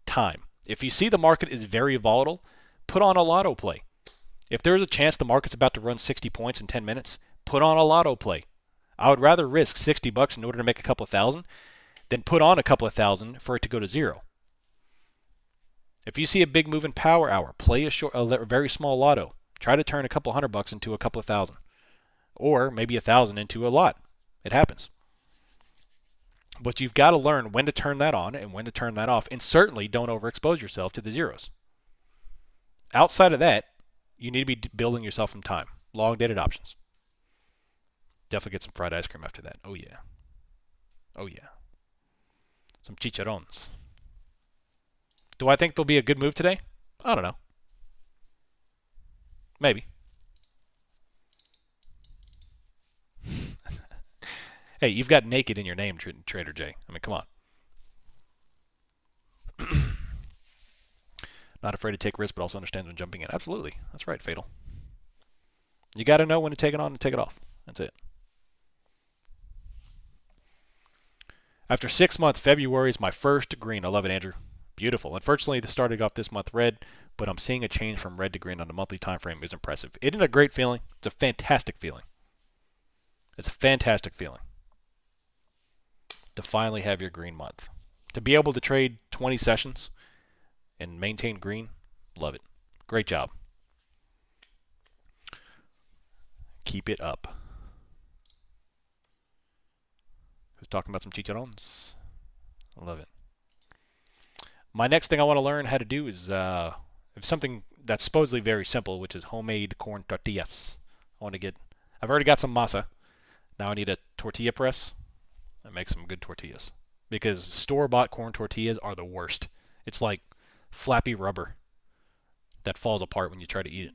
time. If you see the market is very volatile, put on a Lotto play. If there's a chance the market's about to run 60 points in 10 minutes, put on a Lotto play. I would rather risk $60 in order to make a couple of thousand than put on a couple of thousand for it to go to zero. If you see a big move in power hour, play a very small Lotto. Try to turn a couple $100 into a couple of thousand. Or maybe 1,000 into a lot. It happens. But you've got to learn when to turn that on and when to turn that off. And certainly don't overexpose yourself to the zeros. Outside of that, you need to be building yourself some time. Long-dated options. Definitely get some fried ice cream after that. Oh, yeah. Oh, yeah. Some chicharrones. Do I think there'll be a good move today? I don't know. Maybe. Hey, you've got naked in your name, Trader J. I mean, come on. Not afraid to take risks, but also understands when jumping in. Absolutely. That's right, Fatal. You got to know when to take it on and take it off. That's it. After 6 months, February is my first green. I love it, Andrew. Beautiful. Unfortunately, this started off this month red, but I'm seeing a change from red to green on a monthly time frame is impressive. Isn't it a great feeling? It's a fantastic feeling. It's a fantastic feeling to finally have your green month. To be able to trade 20 sessions and maintain green, love it. Great job. Keep it up. Who's talking about some chicharrones? I love it. My next thing I want to learn how to do is something that's supposedly very simple, which is homemade corn tortillas. I've already got some masa. Now I need a tortilla press and make some good tortillas. Because store-bought corn tortillas are the worst. It's like flappy rubber that falls apart when you try to eat it.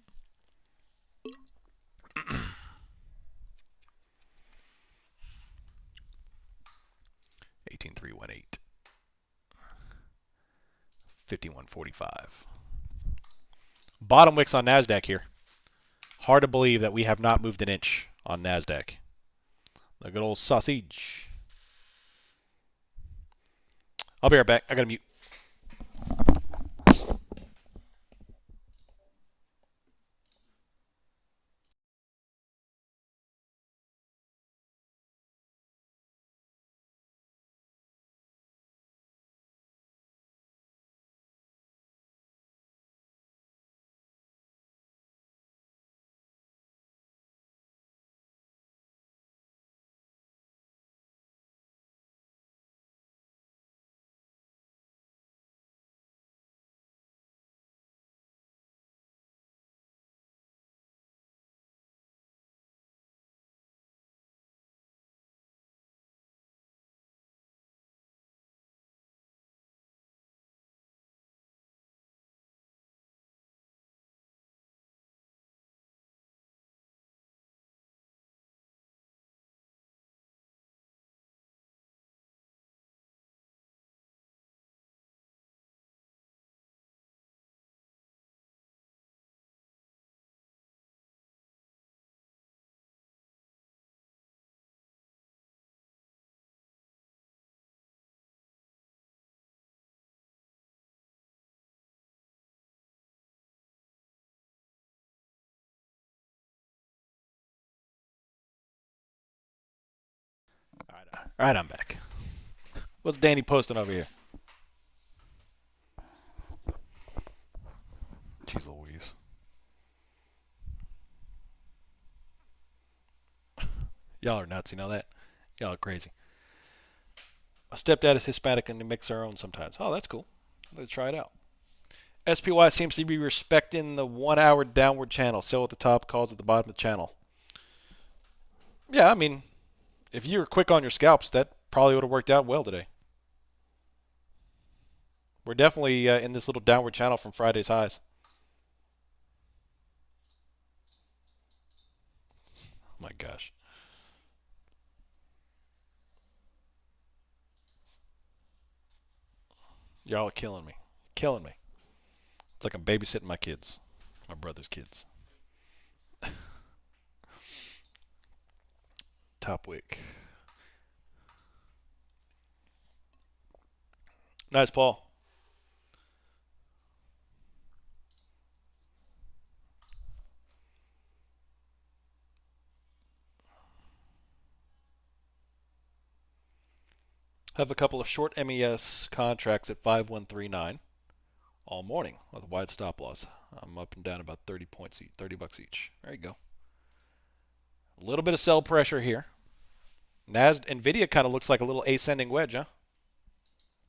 18318. 5145. Bottom wicks on NASDAQ here. Hard to believe that we have not moved an inch on NASDAQ. The good old sausage. I'll be right back. I gotta mute. All right, I'm back. What's Danny posting over here? Jeez Louise. Y'all are nuts, you know that? Y'all are crazy. My stepdad is Hispanic and they mix our own sometimes. Oh, that's cool. Let's try it out. SPY seems to be respecting the 1 hour downward channel. Sell at the top, calls at the bottom of the channel. Yeah, I mean, if you were quick on your scalps, that probably would have worked out well today. We're definitely in this little downward channel from Friday's highs. Oh my gosh. Y'all are killing me. Killing me. It's like I'm babysitting my kids. My brother's kids. Top wick. Nice, Paul. Have a couple of short MES contracts at 5139 all morning with a wide stop loss. I'm up and down about 30 points each, $30 each. There you go. A little bit of sell pressure here. Nvidia kind of looks like a little ascending wedge, huh?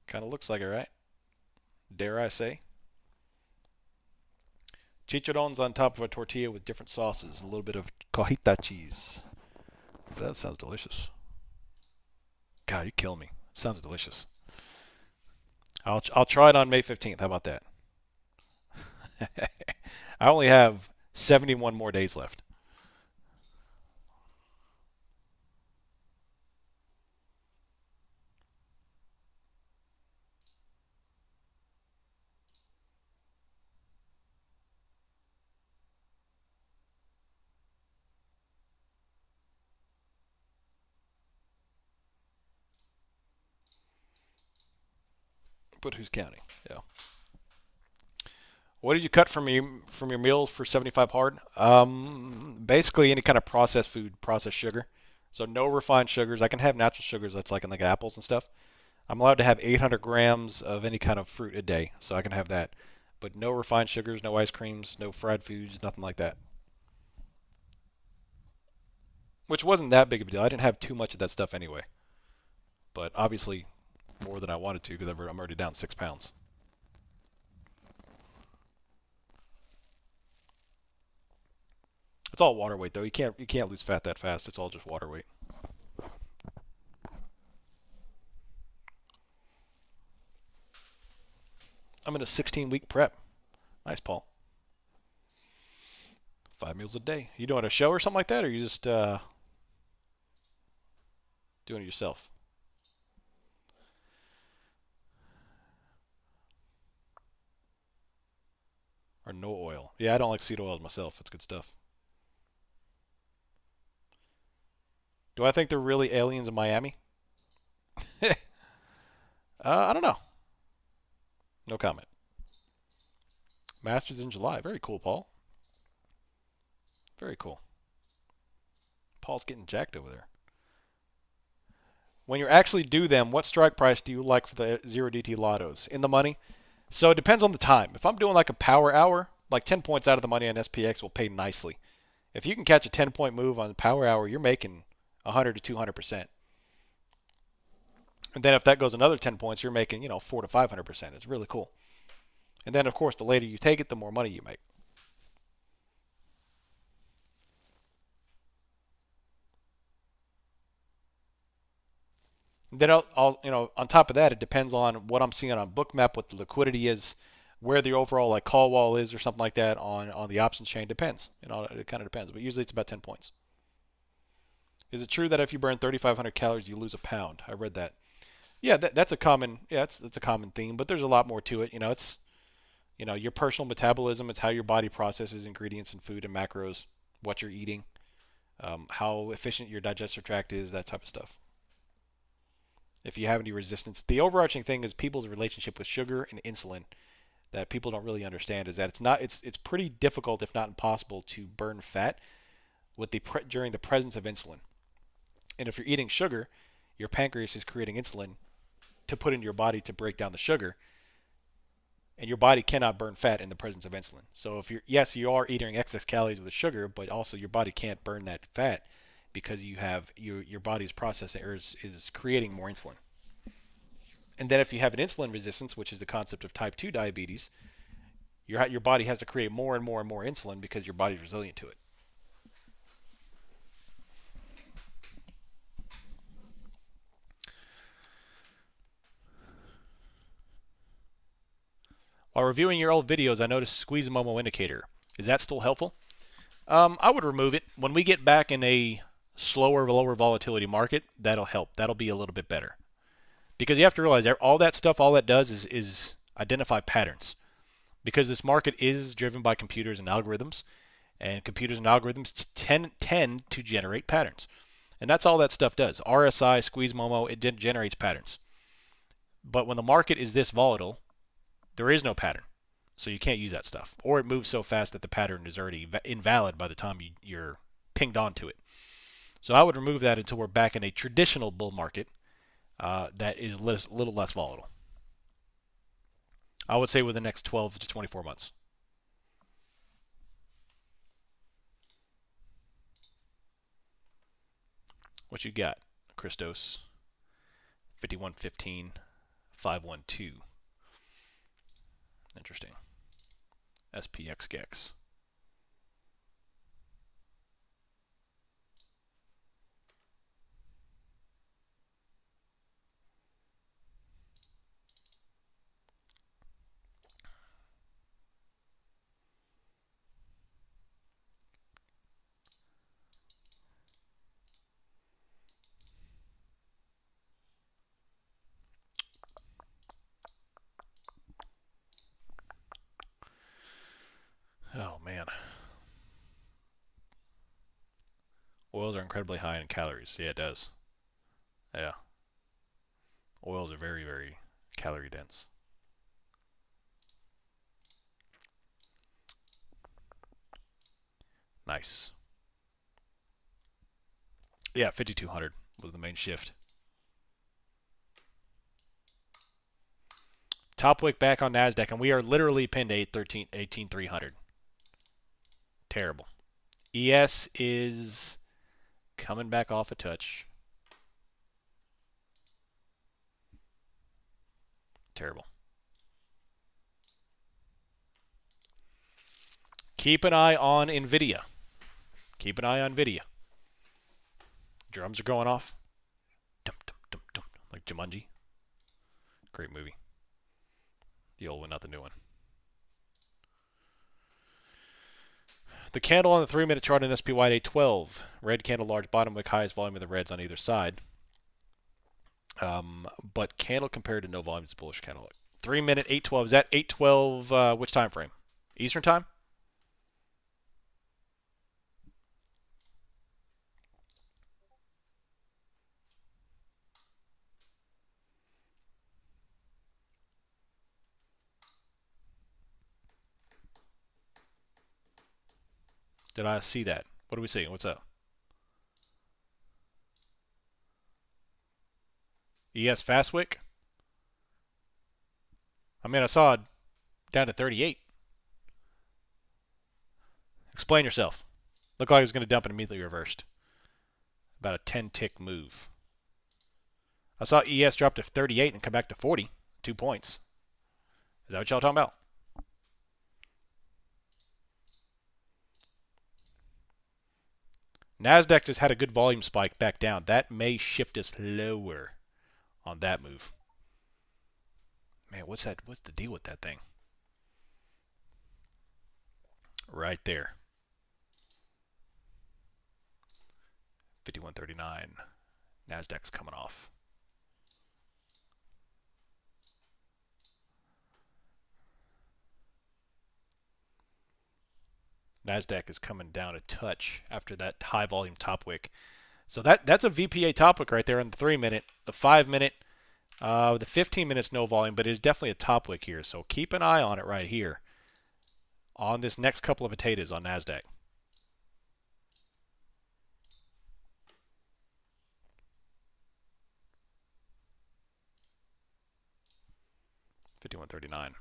Kind of looks like it, right? Dare I say? Chicharrones on top of a tortilla with different sauces and a little bit of cojita cheese. That sounds delicious. God, you kill me. It sounds delicious. I'll try it on May 15th. How about that? I only have 71 more days left. But who's counting? Yeah. What did you cut from your meals for 75 hard? Basically any kind of processed food, processed sugar. So no refined sugars. I can have natural sugars. That's like in like apples and stuff. I'm allowed to have 800 grams of any kind of fruit a day, so I can have that. But no refined sugars, no ice creams, no fried foods, nothing like that. Which wasn't that big of a deal. I didn't have too much of that stuff anyway. But obviously more than I wanted to because I'm already down 6 pounds. it's all water weight though. You can't lose fat that fast. It's all just water weight. I'm in a 16-week prep. Nice, Paul. 5 meals a day. You doing a show or something like that, or you just doing it yourself? Or no oil? Yeah, I don't like seed oils myself. It's good stuff. Do I think they're really aliens in Miami? I don't know. No comment. Masters in July. Very cool, Paul. Very cool. Paul's getting jacked over there. When you actually do them, what strike price do you like for the 0DT Lottos? In the money? So it depends on the time. If I'm doing like a power hour, like 10 points out of the money on SPX will pay nicely. If you can catch a 10-point move on the power hour, you're making 100 to 200%. And then if that goes another 10 points, you're making, 4 to 500%. It's really cool. And then, of course, the later you take it, the more money you make. And then, on top of that, it depends on what I'm seeing on Bookmap, what the liquidity is, where the overall like call wall is, or something like that on the options chain. Depends. It kind of depends. But usually it's about 10 points. Is it true that if you burn 3,500 calories, you lose a pound? I read that. Yeah, that's a common. Yeah, that's a common theme. But there's a lot more to it. It's your personal metabolism. It's how your body processes ingredients and food and macros, what you're eating, how efficient your digestive tract is, that type of stuff. If you have any resistance, the overarching thing is people's relationship with sugar and insulin that people don't really understand is that it's pretty difficult, if not impossible, to burn fat during the presence of insulin. And if you're eating sugar, your pancreas is creating insulin to put into your body to break down the sugar, and your body cannot burn fat in the presence of insulin. So if you are eating excess calories with the sugar, but also your body can't burn that fat because you have your body's processing is creating more insulin. And then if you have an insulin resistance, which is the concept of type 2 diabetes, your body has to create more and more and more insulin because your body's resilient to it. While reviewing your old videos, I noticed squeeze Momo indicator. Is that still helpful? I would remove it. When we get back in a slower, lower volatility market, that'll help. That'll be a little bit better. Because you have to realize all that stuff, all that does is identify patterns. Because this market is driven by computers and algorithms, and computers and algorithms tend to generate patterns. And that's all that stuff does. RSI, squeeze Momo, it generates patterns. But when the market is this volatile, there is no pattern. So you can't use that stuff. Or it moves so fast that the pattern is already invalid by the time you're pinged onto it. So I would remove that until we're back in a traditional bull market that is a little less volatile. I would say within the next 12 to 24 months. What you got, Christos? 5115, 512. Interesting. SPX GEX. Oh, man. Oils are incredibly high in calories. Yeah, it does. Yeah. Oils are very, very calorie dense. Nice. Yeah, 5200 was the main shift. Top wick back on NASDAQ, and we are literally pinned at 18,300. Terrible. ES is coming back off a touch. Terrible. Keep an eye on NVIDIA. Keep an eye on video. Drums are going off. Dum, dum, dum, dum, like Jumanji. Great movie. The old one, not the new one. The candle on the 3-minute chart in SPY at 812. Red candle, large bottom wick, highest volume of the reds on either side. But candle compared to no volume is a bullish candle. 3-minute, 812. Is that 812, which time frame? Eastern time? Did I see that? What are we seeing? What's up? ES Fastwick? I mean, I saw it down to 38. Explain yourself. Looked like it was going to dump and immediately reversed. About a 10-tick move. I saw ES drop to 38 and come back to 40. 2 points. Is that what y'all talking about? NASDAQ just had a good volume spike back down. That may shift us lower on that move. Man, what's that? What's the deal with that thing? Right there. 5139. NASDAQ's coming off. NASDAQ is coming down a touch after that high volume top wick. So that's a VPA top wick right there in the 3-minute. The 5-minute, the 15 minutes no volume, but it is definitely a top wick here. So keep an eye on it right here on this next couple of potatoes on NASDAQ. $51.39.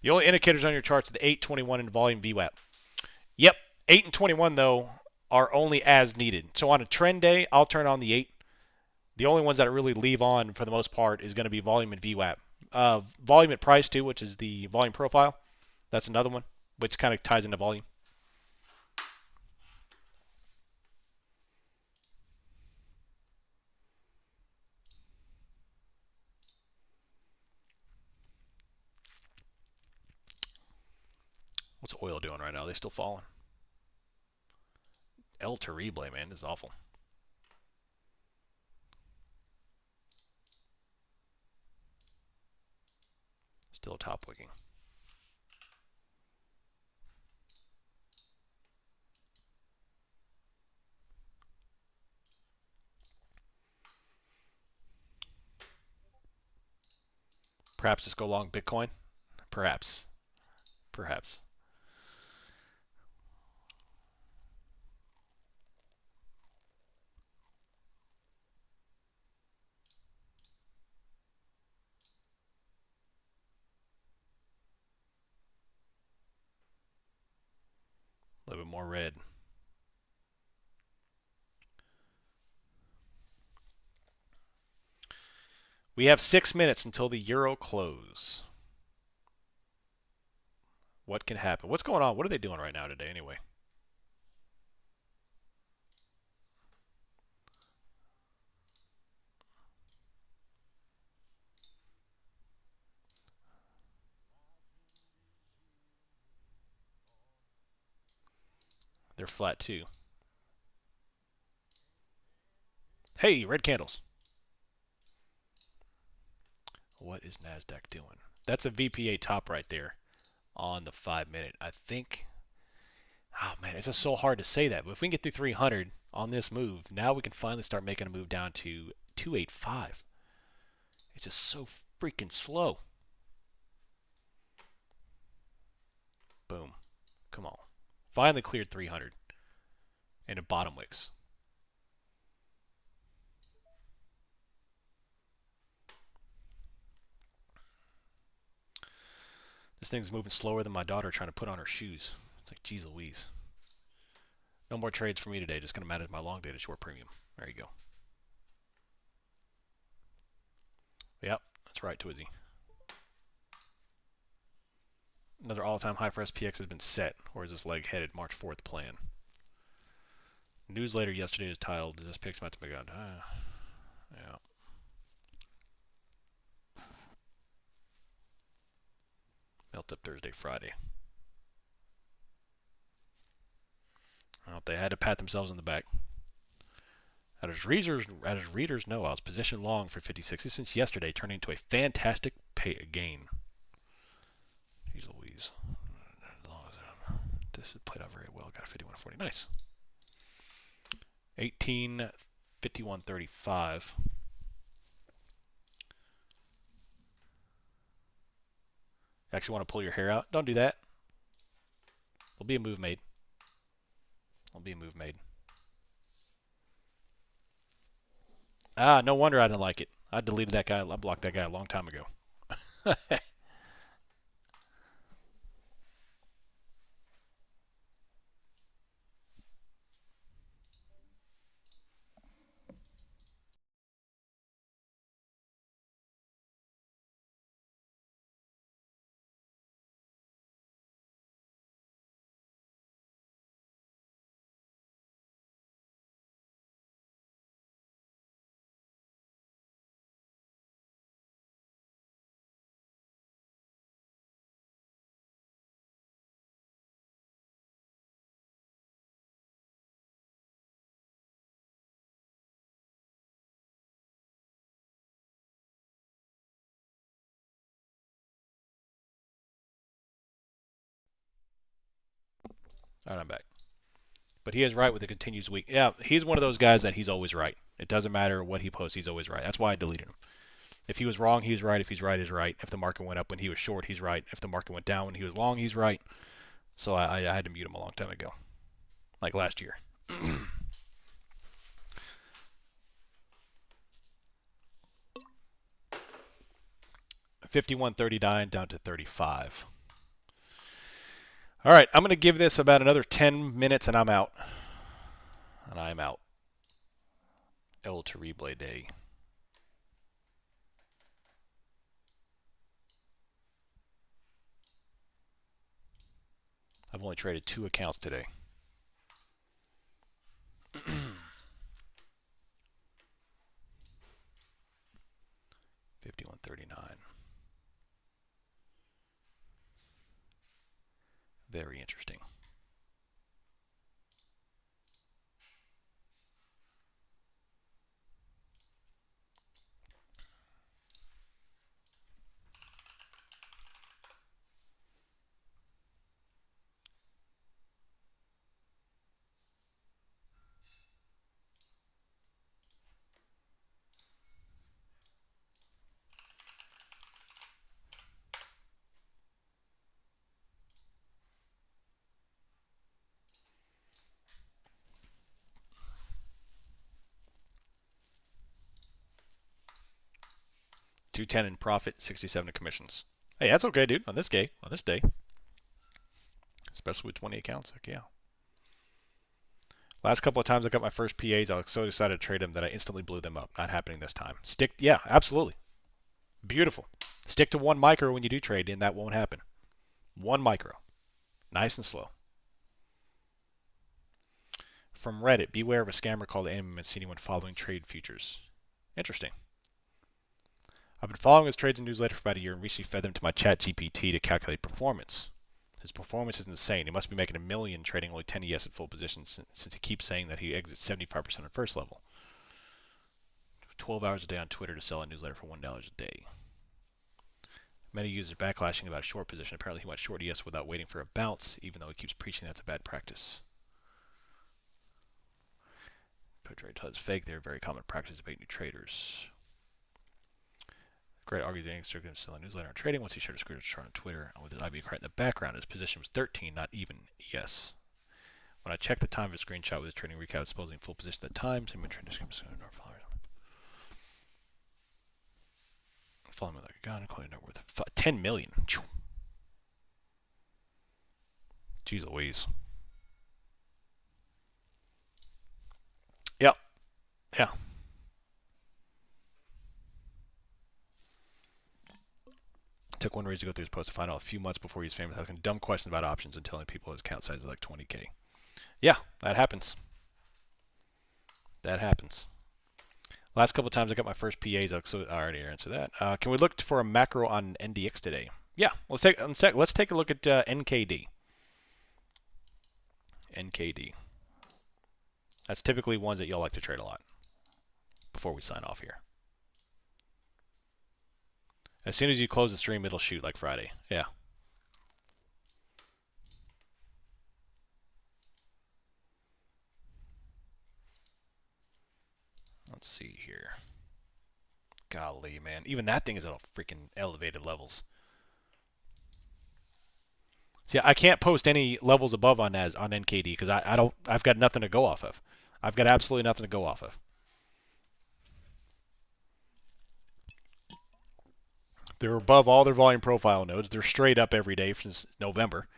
The only indicators on your charts are the 821 and volume VWAP. Yep, 8 and 21 though are only as needed. So on a trend day, I'll turn on the 8. The only ones that I really leave on for the most part is going to be volume and VWAP. Volume at price too, which is the volume profile. That's another one, which kind of ties into volume. What's oil doing right now? Are they still falling? El Terrible, man. This is awful. Still top wicking. Perhaps just go long Bitcoin? Perhaps. Perhaps. A little bit more red. We have 6 minutes until the euro close. What can happen? What's going on? What are they doing right now today anyway? They're flat too. Hey, red candles. What is NASDAQ doing? That's a VPA top right there on the 5-minute. I think, oh man, it's just so hard to say that. But if we can get through 300 on this move, now we can finally start making a move down to 285. It's just so freaking slow. Boom. Come on. Finally cleared 300 into bottom wicks. This thing's moving slower than my daughter trying to put on her shoes. It's like, geez Louise. No more trades for me today. Just going to manage my long dated short premium. There you go. Yep, that's right, Twizzy. another all-time high for SPX has been set, or is this leg headed March 4th plan? Newsletter yesterday is titled, "This picks about to be gone." Yeah. Melt up Thursday, Friday. Well, they had to pat themselves on the back. As readers know, I was positioned long for 50-60 since yesterday, turning into a fantastic gain. Jeez Louise. This has played out very well. Got a 51.40. Nice. 18.51.35. Actually want to pull your hair out? Don't do that. There'll be a move made. Ah, no wonder I didn't like it. I deleted that guy. I blocked that guy a long time ago. All right, I'm back. But he is right with the continues weak. Yeah, he's one of those guys that he's always right. It doesn't matter what he posts, he's always right. That's why I deleted him. If he was wrong, he's right. If he's right, he's right. If the market went up when he was short, he's right. If the market went down when he was long, he's right. So I had to mute him a long time ago, like last year. 51.39 down to 35. All right, I'm going to give this about another 10 minutes and I'm out. And I'm out. El Terrible Day. I've only traded 2 accounts today. 51.39. Very interesting. $210 in profit, 67 in commissions. Hey, that's okay, dude. On this day, especially with 20 accounts, heck yeah. Last couple of times I got my first PAs, I was so excited to trade them that I instantly blew them up. Not happening this time. Yeah, absolutely. Beautiful. Stick to 1 micro when you do trade, and that won't happen. 1 micro. Nice and slow. From Reddit, beware of a scammer called Anime Mancini when following trade futures. Interesting. I've been following his trades and newsletter for about a year and recently fed them to my chat GPT to calculate performance. His performance is insane. He must be making $1 million trading only 10 ES at full positions since he keeps saying that he exits 75% on first level. 12 hours a day on Twitter to sell a newsletter for $1 a day. Many users backlashing about a short position. Apparently he went short ES without waiting for a bounce, even though he keeps preaching that's a bad practice. Trade is fake. They're a very common practice to bait new traders. Great argued that Angster going to sell a newsletter on trading once he shared a screenshot chart on Twitter. And with his IB credit in the background, his position was 13, not even ES. When I checked the time of his screenshot with his trading recap, supposing full position at the time, so trading following me like a gun, calling net worth $10 million. Jeez Louise. Yeah. Yeah. Took one raise to go through his post to find out a few months before he was famous, asking dumb questions about options and telling people his account size is like 20K. Yeah, that happens. That happens. Last couple of times I got my first PAs, so I already answered that. Can we look for a macro on NDX today? Yeah, let's take a look at NKD. NKD. That's typically ones that y'all like to trade a lot. Before we sign off here. As soon as you close the stream, it'll shoot like Friday. Yeah. Let's see here. Golly, man. Even that thing is at freaking elevated levels. See, I can't post any levels above on NKD because I've got nothing to go off of. I've got absolutely nothing to go off of. They're above all their volume profile nodes. They're straight up every day since November.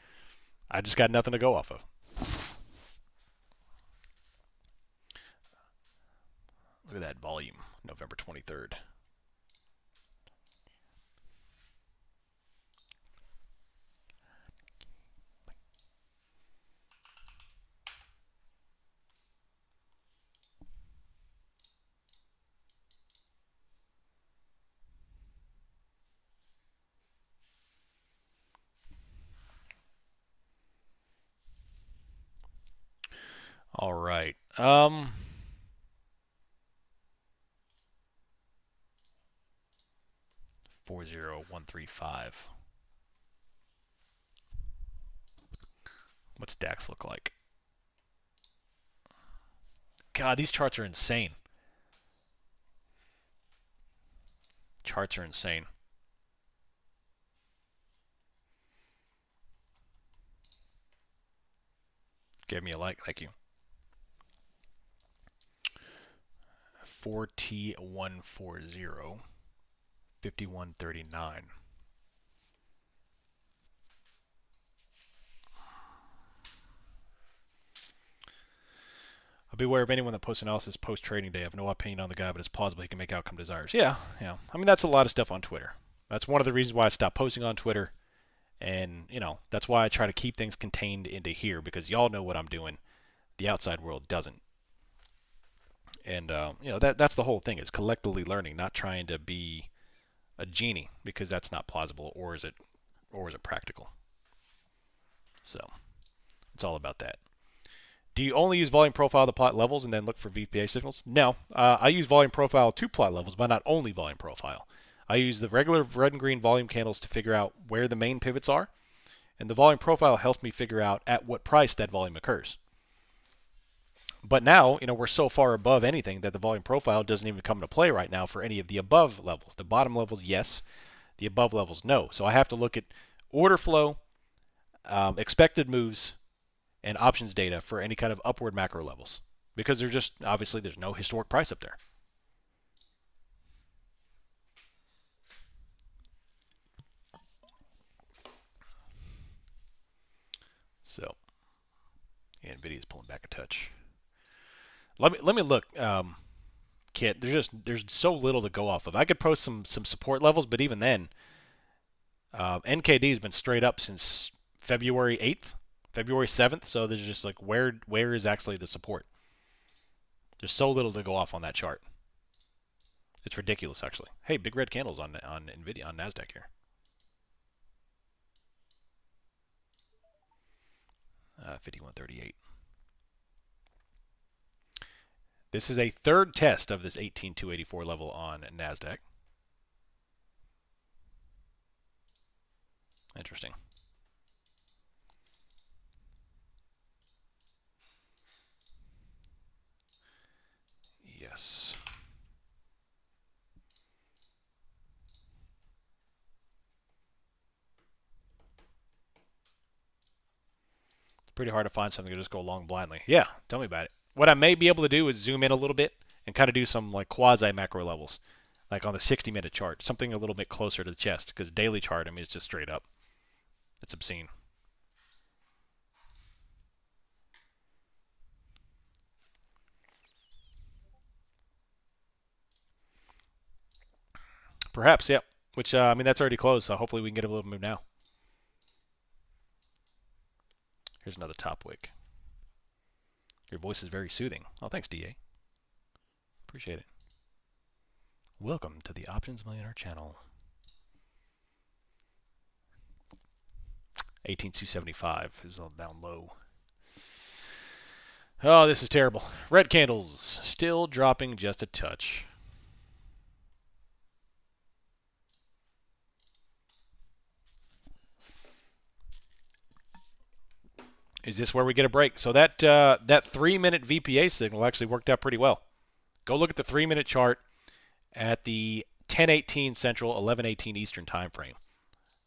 I just got nothing to go off of. Look at that volume, November 23rd. All right. 40135. What's DAX look like? God, these charts are insane. Charts are insane. Give me a like, thank you. 4T140, 5139. I'll be aware of anyone that posts analysis post-trading day. I have no opinion on the guy, but it's plausible he can make outcome desires. Yeah. I mean, that's a lot of stuff on Twitter. That's one of the reasons why I stopped posting on Twitter. And, that's why I try to keep things contained into here, because y'all know what I'm doing. The outside world doesn't. And, that's the whole thing, is collectively learning, not trying to be a genie, because that's not plausible, or is it practical? So, it's all about that. Do you only use volume profile to plot levels and then look for VPA signals? No. I use volume profile to plot levels, but not only volume profile. I use the regular red and green volume candles to figure out where the main pivots are, and the volume profile helps me figure out at what price that volume occurs. But now, we're so far above anything that the volume profile doesn't even come into play right now for any of the above levels. The bottom levels, yes. The above levels, no. So I have to look at order flow, expected moves, and options data for any kind of upward macro levels, because there's no historic price up there. So, NVIDIA is pulling back a touch. Let me look, Kit. There's so little to go off of. I could post some support levels, but even then, NKD has been straight up since February 8th. February 7th, so there's just like, where is actually the support? There's so little to go off on that chart. It's ridiculous, actually. Hey, big red candles on NVIDIA, on NASDAQ here. 5138. This is a third test of this 18,284 level on NASDAQ. Interesting. Yes. It's pretty hard to find something to just go long blindly. Yeah, tell me about it. What I may be able to do is zoom in a little bit and kind of do some like quasi macro levels, like on the 60-minute chart, something a little bit closer to the chest, because daily chart, I mean, it's just straight up. It's obscene. Perhaps, yep. which, I mean, that's already closed, so hopefully we can get a little move now. Here's another top wick. Your voice is very soothing. Oh, thanks, DA. Appreciate it. Welcome to the Options Millionaire channel. 18,275 is down low. Oh, this is terrible. Red candles still dropping just a touch. Is this where we get a break? So that 3-minute VPA signal actually worked out pretty well. Go look at the 3-minute chart at the 10:18 Central, 11:18 Eastern time frame.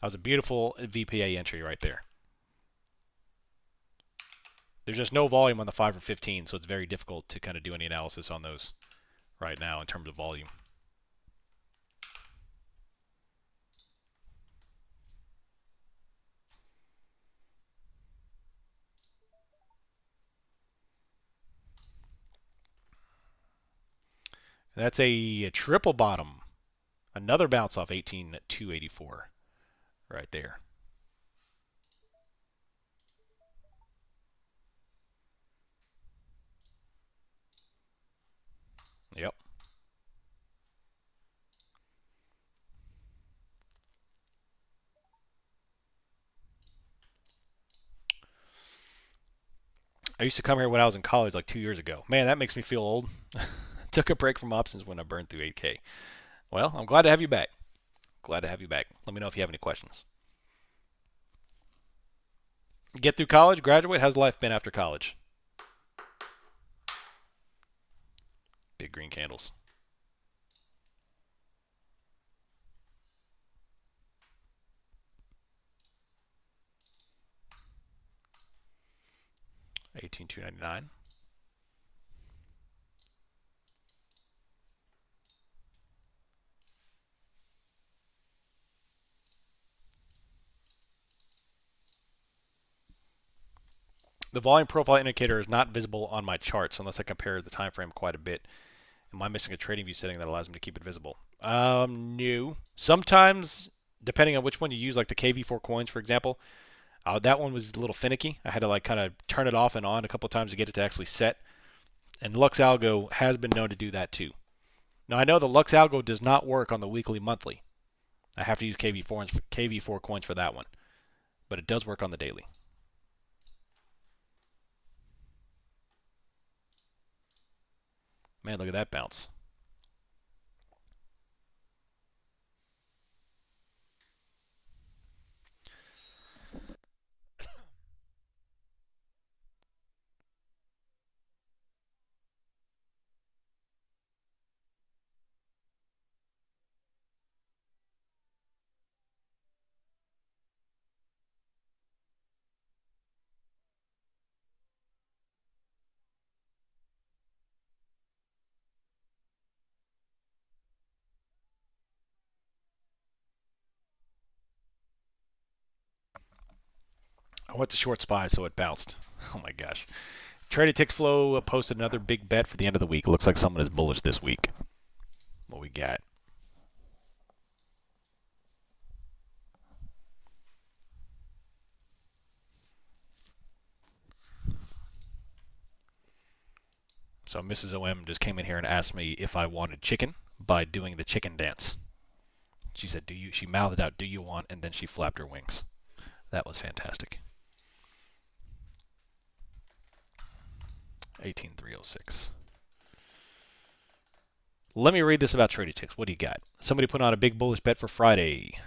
That was a beautiful VPA entry right there. There's just no volume on the 5 or 15, so it's very difficult to kind of do any analysis on those right now in terms of volume. That's a triple bottom. Another bounce off 18,284 right there. Yep. I used to come here when I was in college like 2 years ago. Man, that makes me feel old. Took a break from options when I burned through 8K. Well, I'm glad to have you back. Glad to have you back. Let me know if you have any questions. Get through college, graduate. How's life been after college? Big green candles. $18,299. The volume profile indicator is not visible on my charts unless I compare the time frame quite a bit. Am I missing a trading view setting that allows me to keep it visible? No. Sometimes, depending on which one you use, like the KV4 coins, for example, that one was a little finicky. I had to like kind of turn it off and on a couple of times to get it to actually set. And Lux Algo has been known to do that too. Now I know the Lux Algo does not work on the weekly monthly. I have to use KV4 coins for that one. But it does work on the daily. Man, look at that bounce. I went to short SPY, so it bounced. Oh my gosh. Traded Tick Flow posted another big bet for the end of the week. Looks like someone is bullish this week. What we got? So Mrs. OM just came in here and asked me if I wanted chicken by doing the chicken dance. She said, "Do you?" She mouthed out, "Do you want?" And then she flapped her wings. That was fantastic. 18,306. Let me read this about Trading Ticks. What do you got? Somebody put on a big bullish bet for Friday.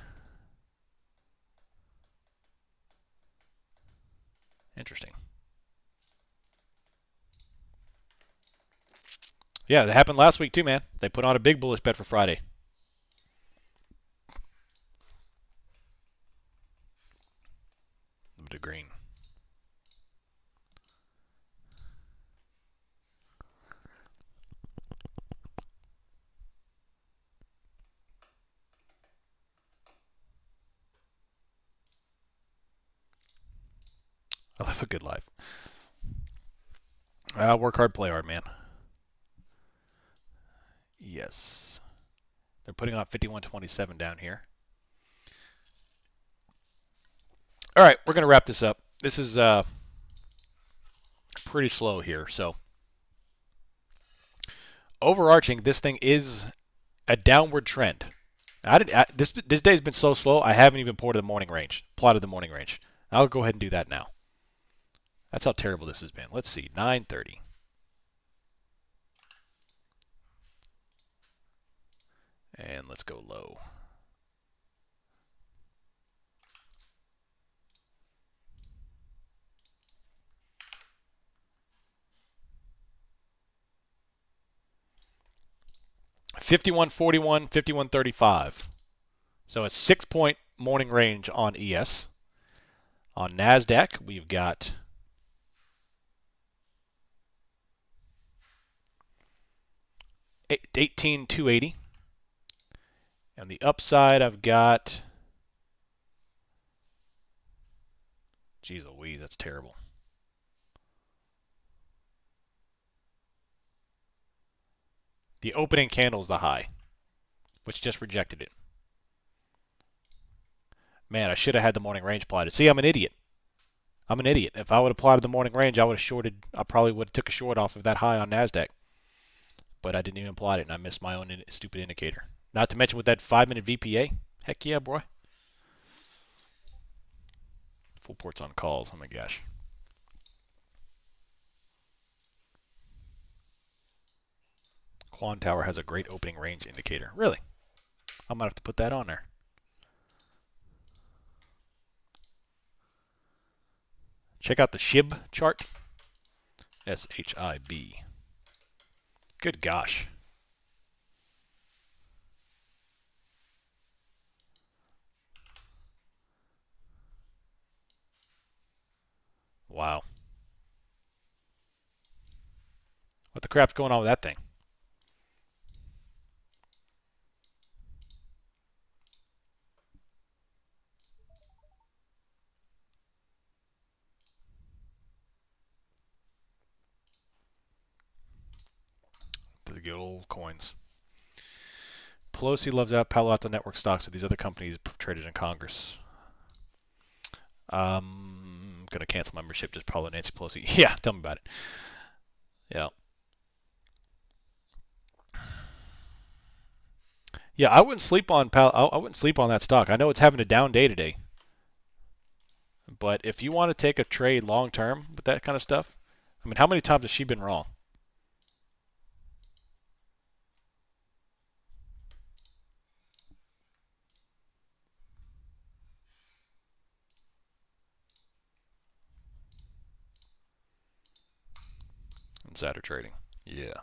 Interesting. Yeah, that happened last week too, man. They put on a big bullish bet for Friday. To green. I live a good life. Work hard, play hard, man. Yes. They're putting on 51.27 down here. All right, we're going to wrap this up. This is pretty slow here. So, overarching, this thing is a downward trend. This day's been so slow, I haven't even plotted the morning range. I'll go ahead and do that now. That's how terrible this has been. Let's see, 9:30. And let's go low. $51.41, $51.35. So a 6-point morning range on ES. On NASDAQ, we've got $18,280. On the upside, I've got, geez Louise, that's terrible. The opening candle is the high, which just rejected it. Man, I should have had the morning range plotted. See, I'm an idiot. If I would have plotted the morning range, I would have shorted. I probably would have took a short off of that high on NASDAQ. But I didn't even plot it, and I missed my own stupid indicator. Not to mention with that 5-minute VPA. Heck yeah, boy. Full ports on calls. Oh my gosh. Quan Tower has a great opening range indicator. Really? I might have to put that on there. Check out the SHIB chart. SHIB. Good gosh. Wow. What the crap's going on with that thing? The good old coins. Pelosi loves out Palo Alto Network stocks of these other companies traded in Congress. I'm going to cancel my membership just probably Nancy Pelosi. Yeah, tell me about it. Yeah. Yeah, I wouldn't sleep on I wouldn't sleep on that stock. I know it's having a down day today. But if you want to take a trade long term with that kind of stuff, I mean, how many times has she been wrong? Insider trading. Yeah.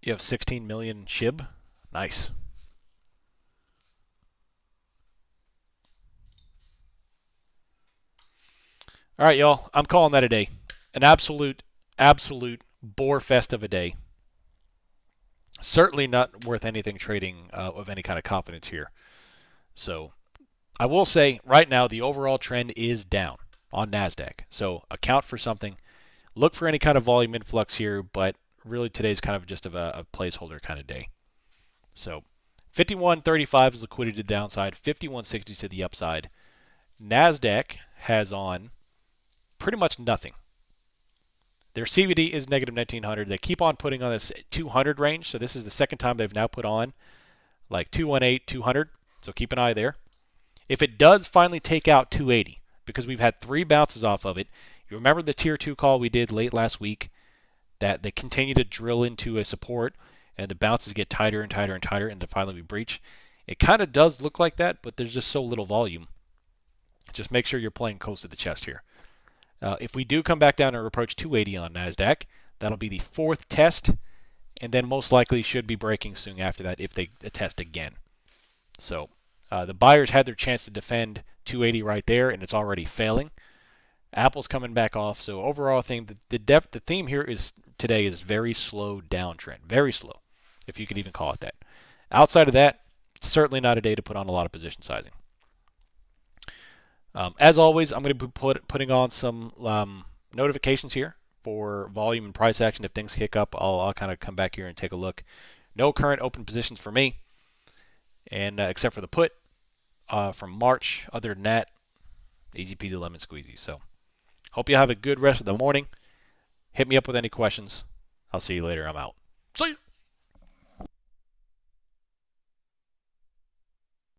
You have 16 million SHIB? Nice. All right, y'all. I'm calling that a day. An absolute bore fest of a day. Certainly not worth anything trading of any kind of confidence here. So I will say right now the overall trend is down on NASDAQ. So account for something. Look for any kind of volume influx here, but really today's kind of just a placeholder kind of day. So 51.35 is liquidity to the downside, 51.60 to the upside. NASDAQ has on pretty much nothing. Their CVD is negative 1900. They keep on putting on this 200 range, so this is the second time they've now put on like 218, 200, so keep an eye there. If it does finally take out 280, because we've had 3 bounces off of it, you remember the tier 2 call we did late last week that they continue to drill into a support and the bounces get tighter and tighter and tighter and then finally we breach. It kind of does look like that, but there's just so little volume. Just make sure you're playing close to the chest here. If we do come back down and approach 280 on NASDAQ, that'll be the 4th test, and then most likely should be breaking soon after that if they test again. So the buyers had their chance to defend 280 right there, and it's already failing. Apple's coming back off, so overall, I think the theme here is today is very slow downtrend, very slow, if you could even call it that. Outside of that, certainly not a day to put on a lot of position sizing. As always, I'm going to be putting on some notifications here for volume and price action. If things kick up, I'll kind of come back here and take a look. No current open positions for me, and except for the put. from March. Other than that, easy peasy lemon squeezy. So hope you have a good rest of the morning. Hit me up with any questions. I'll see you later. I'm out. See you.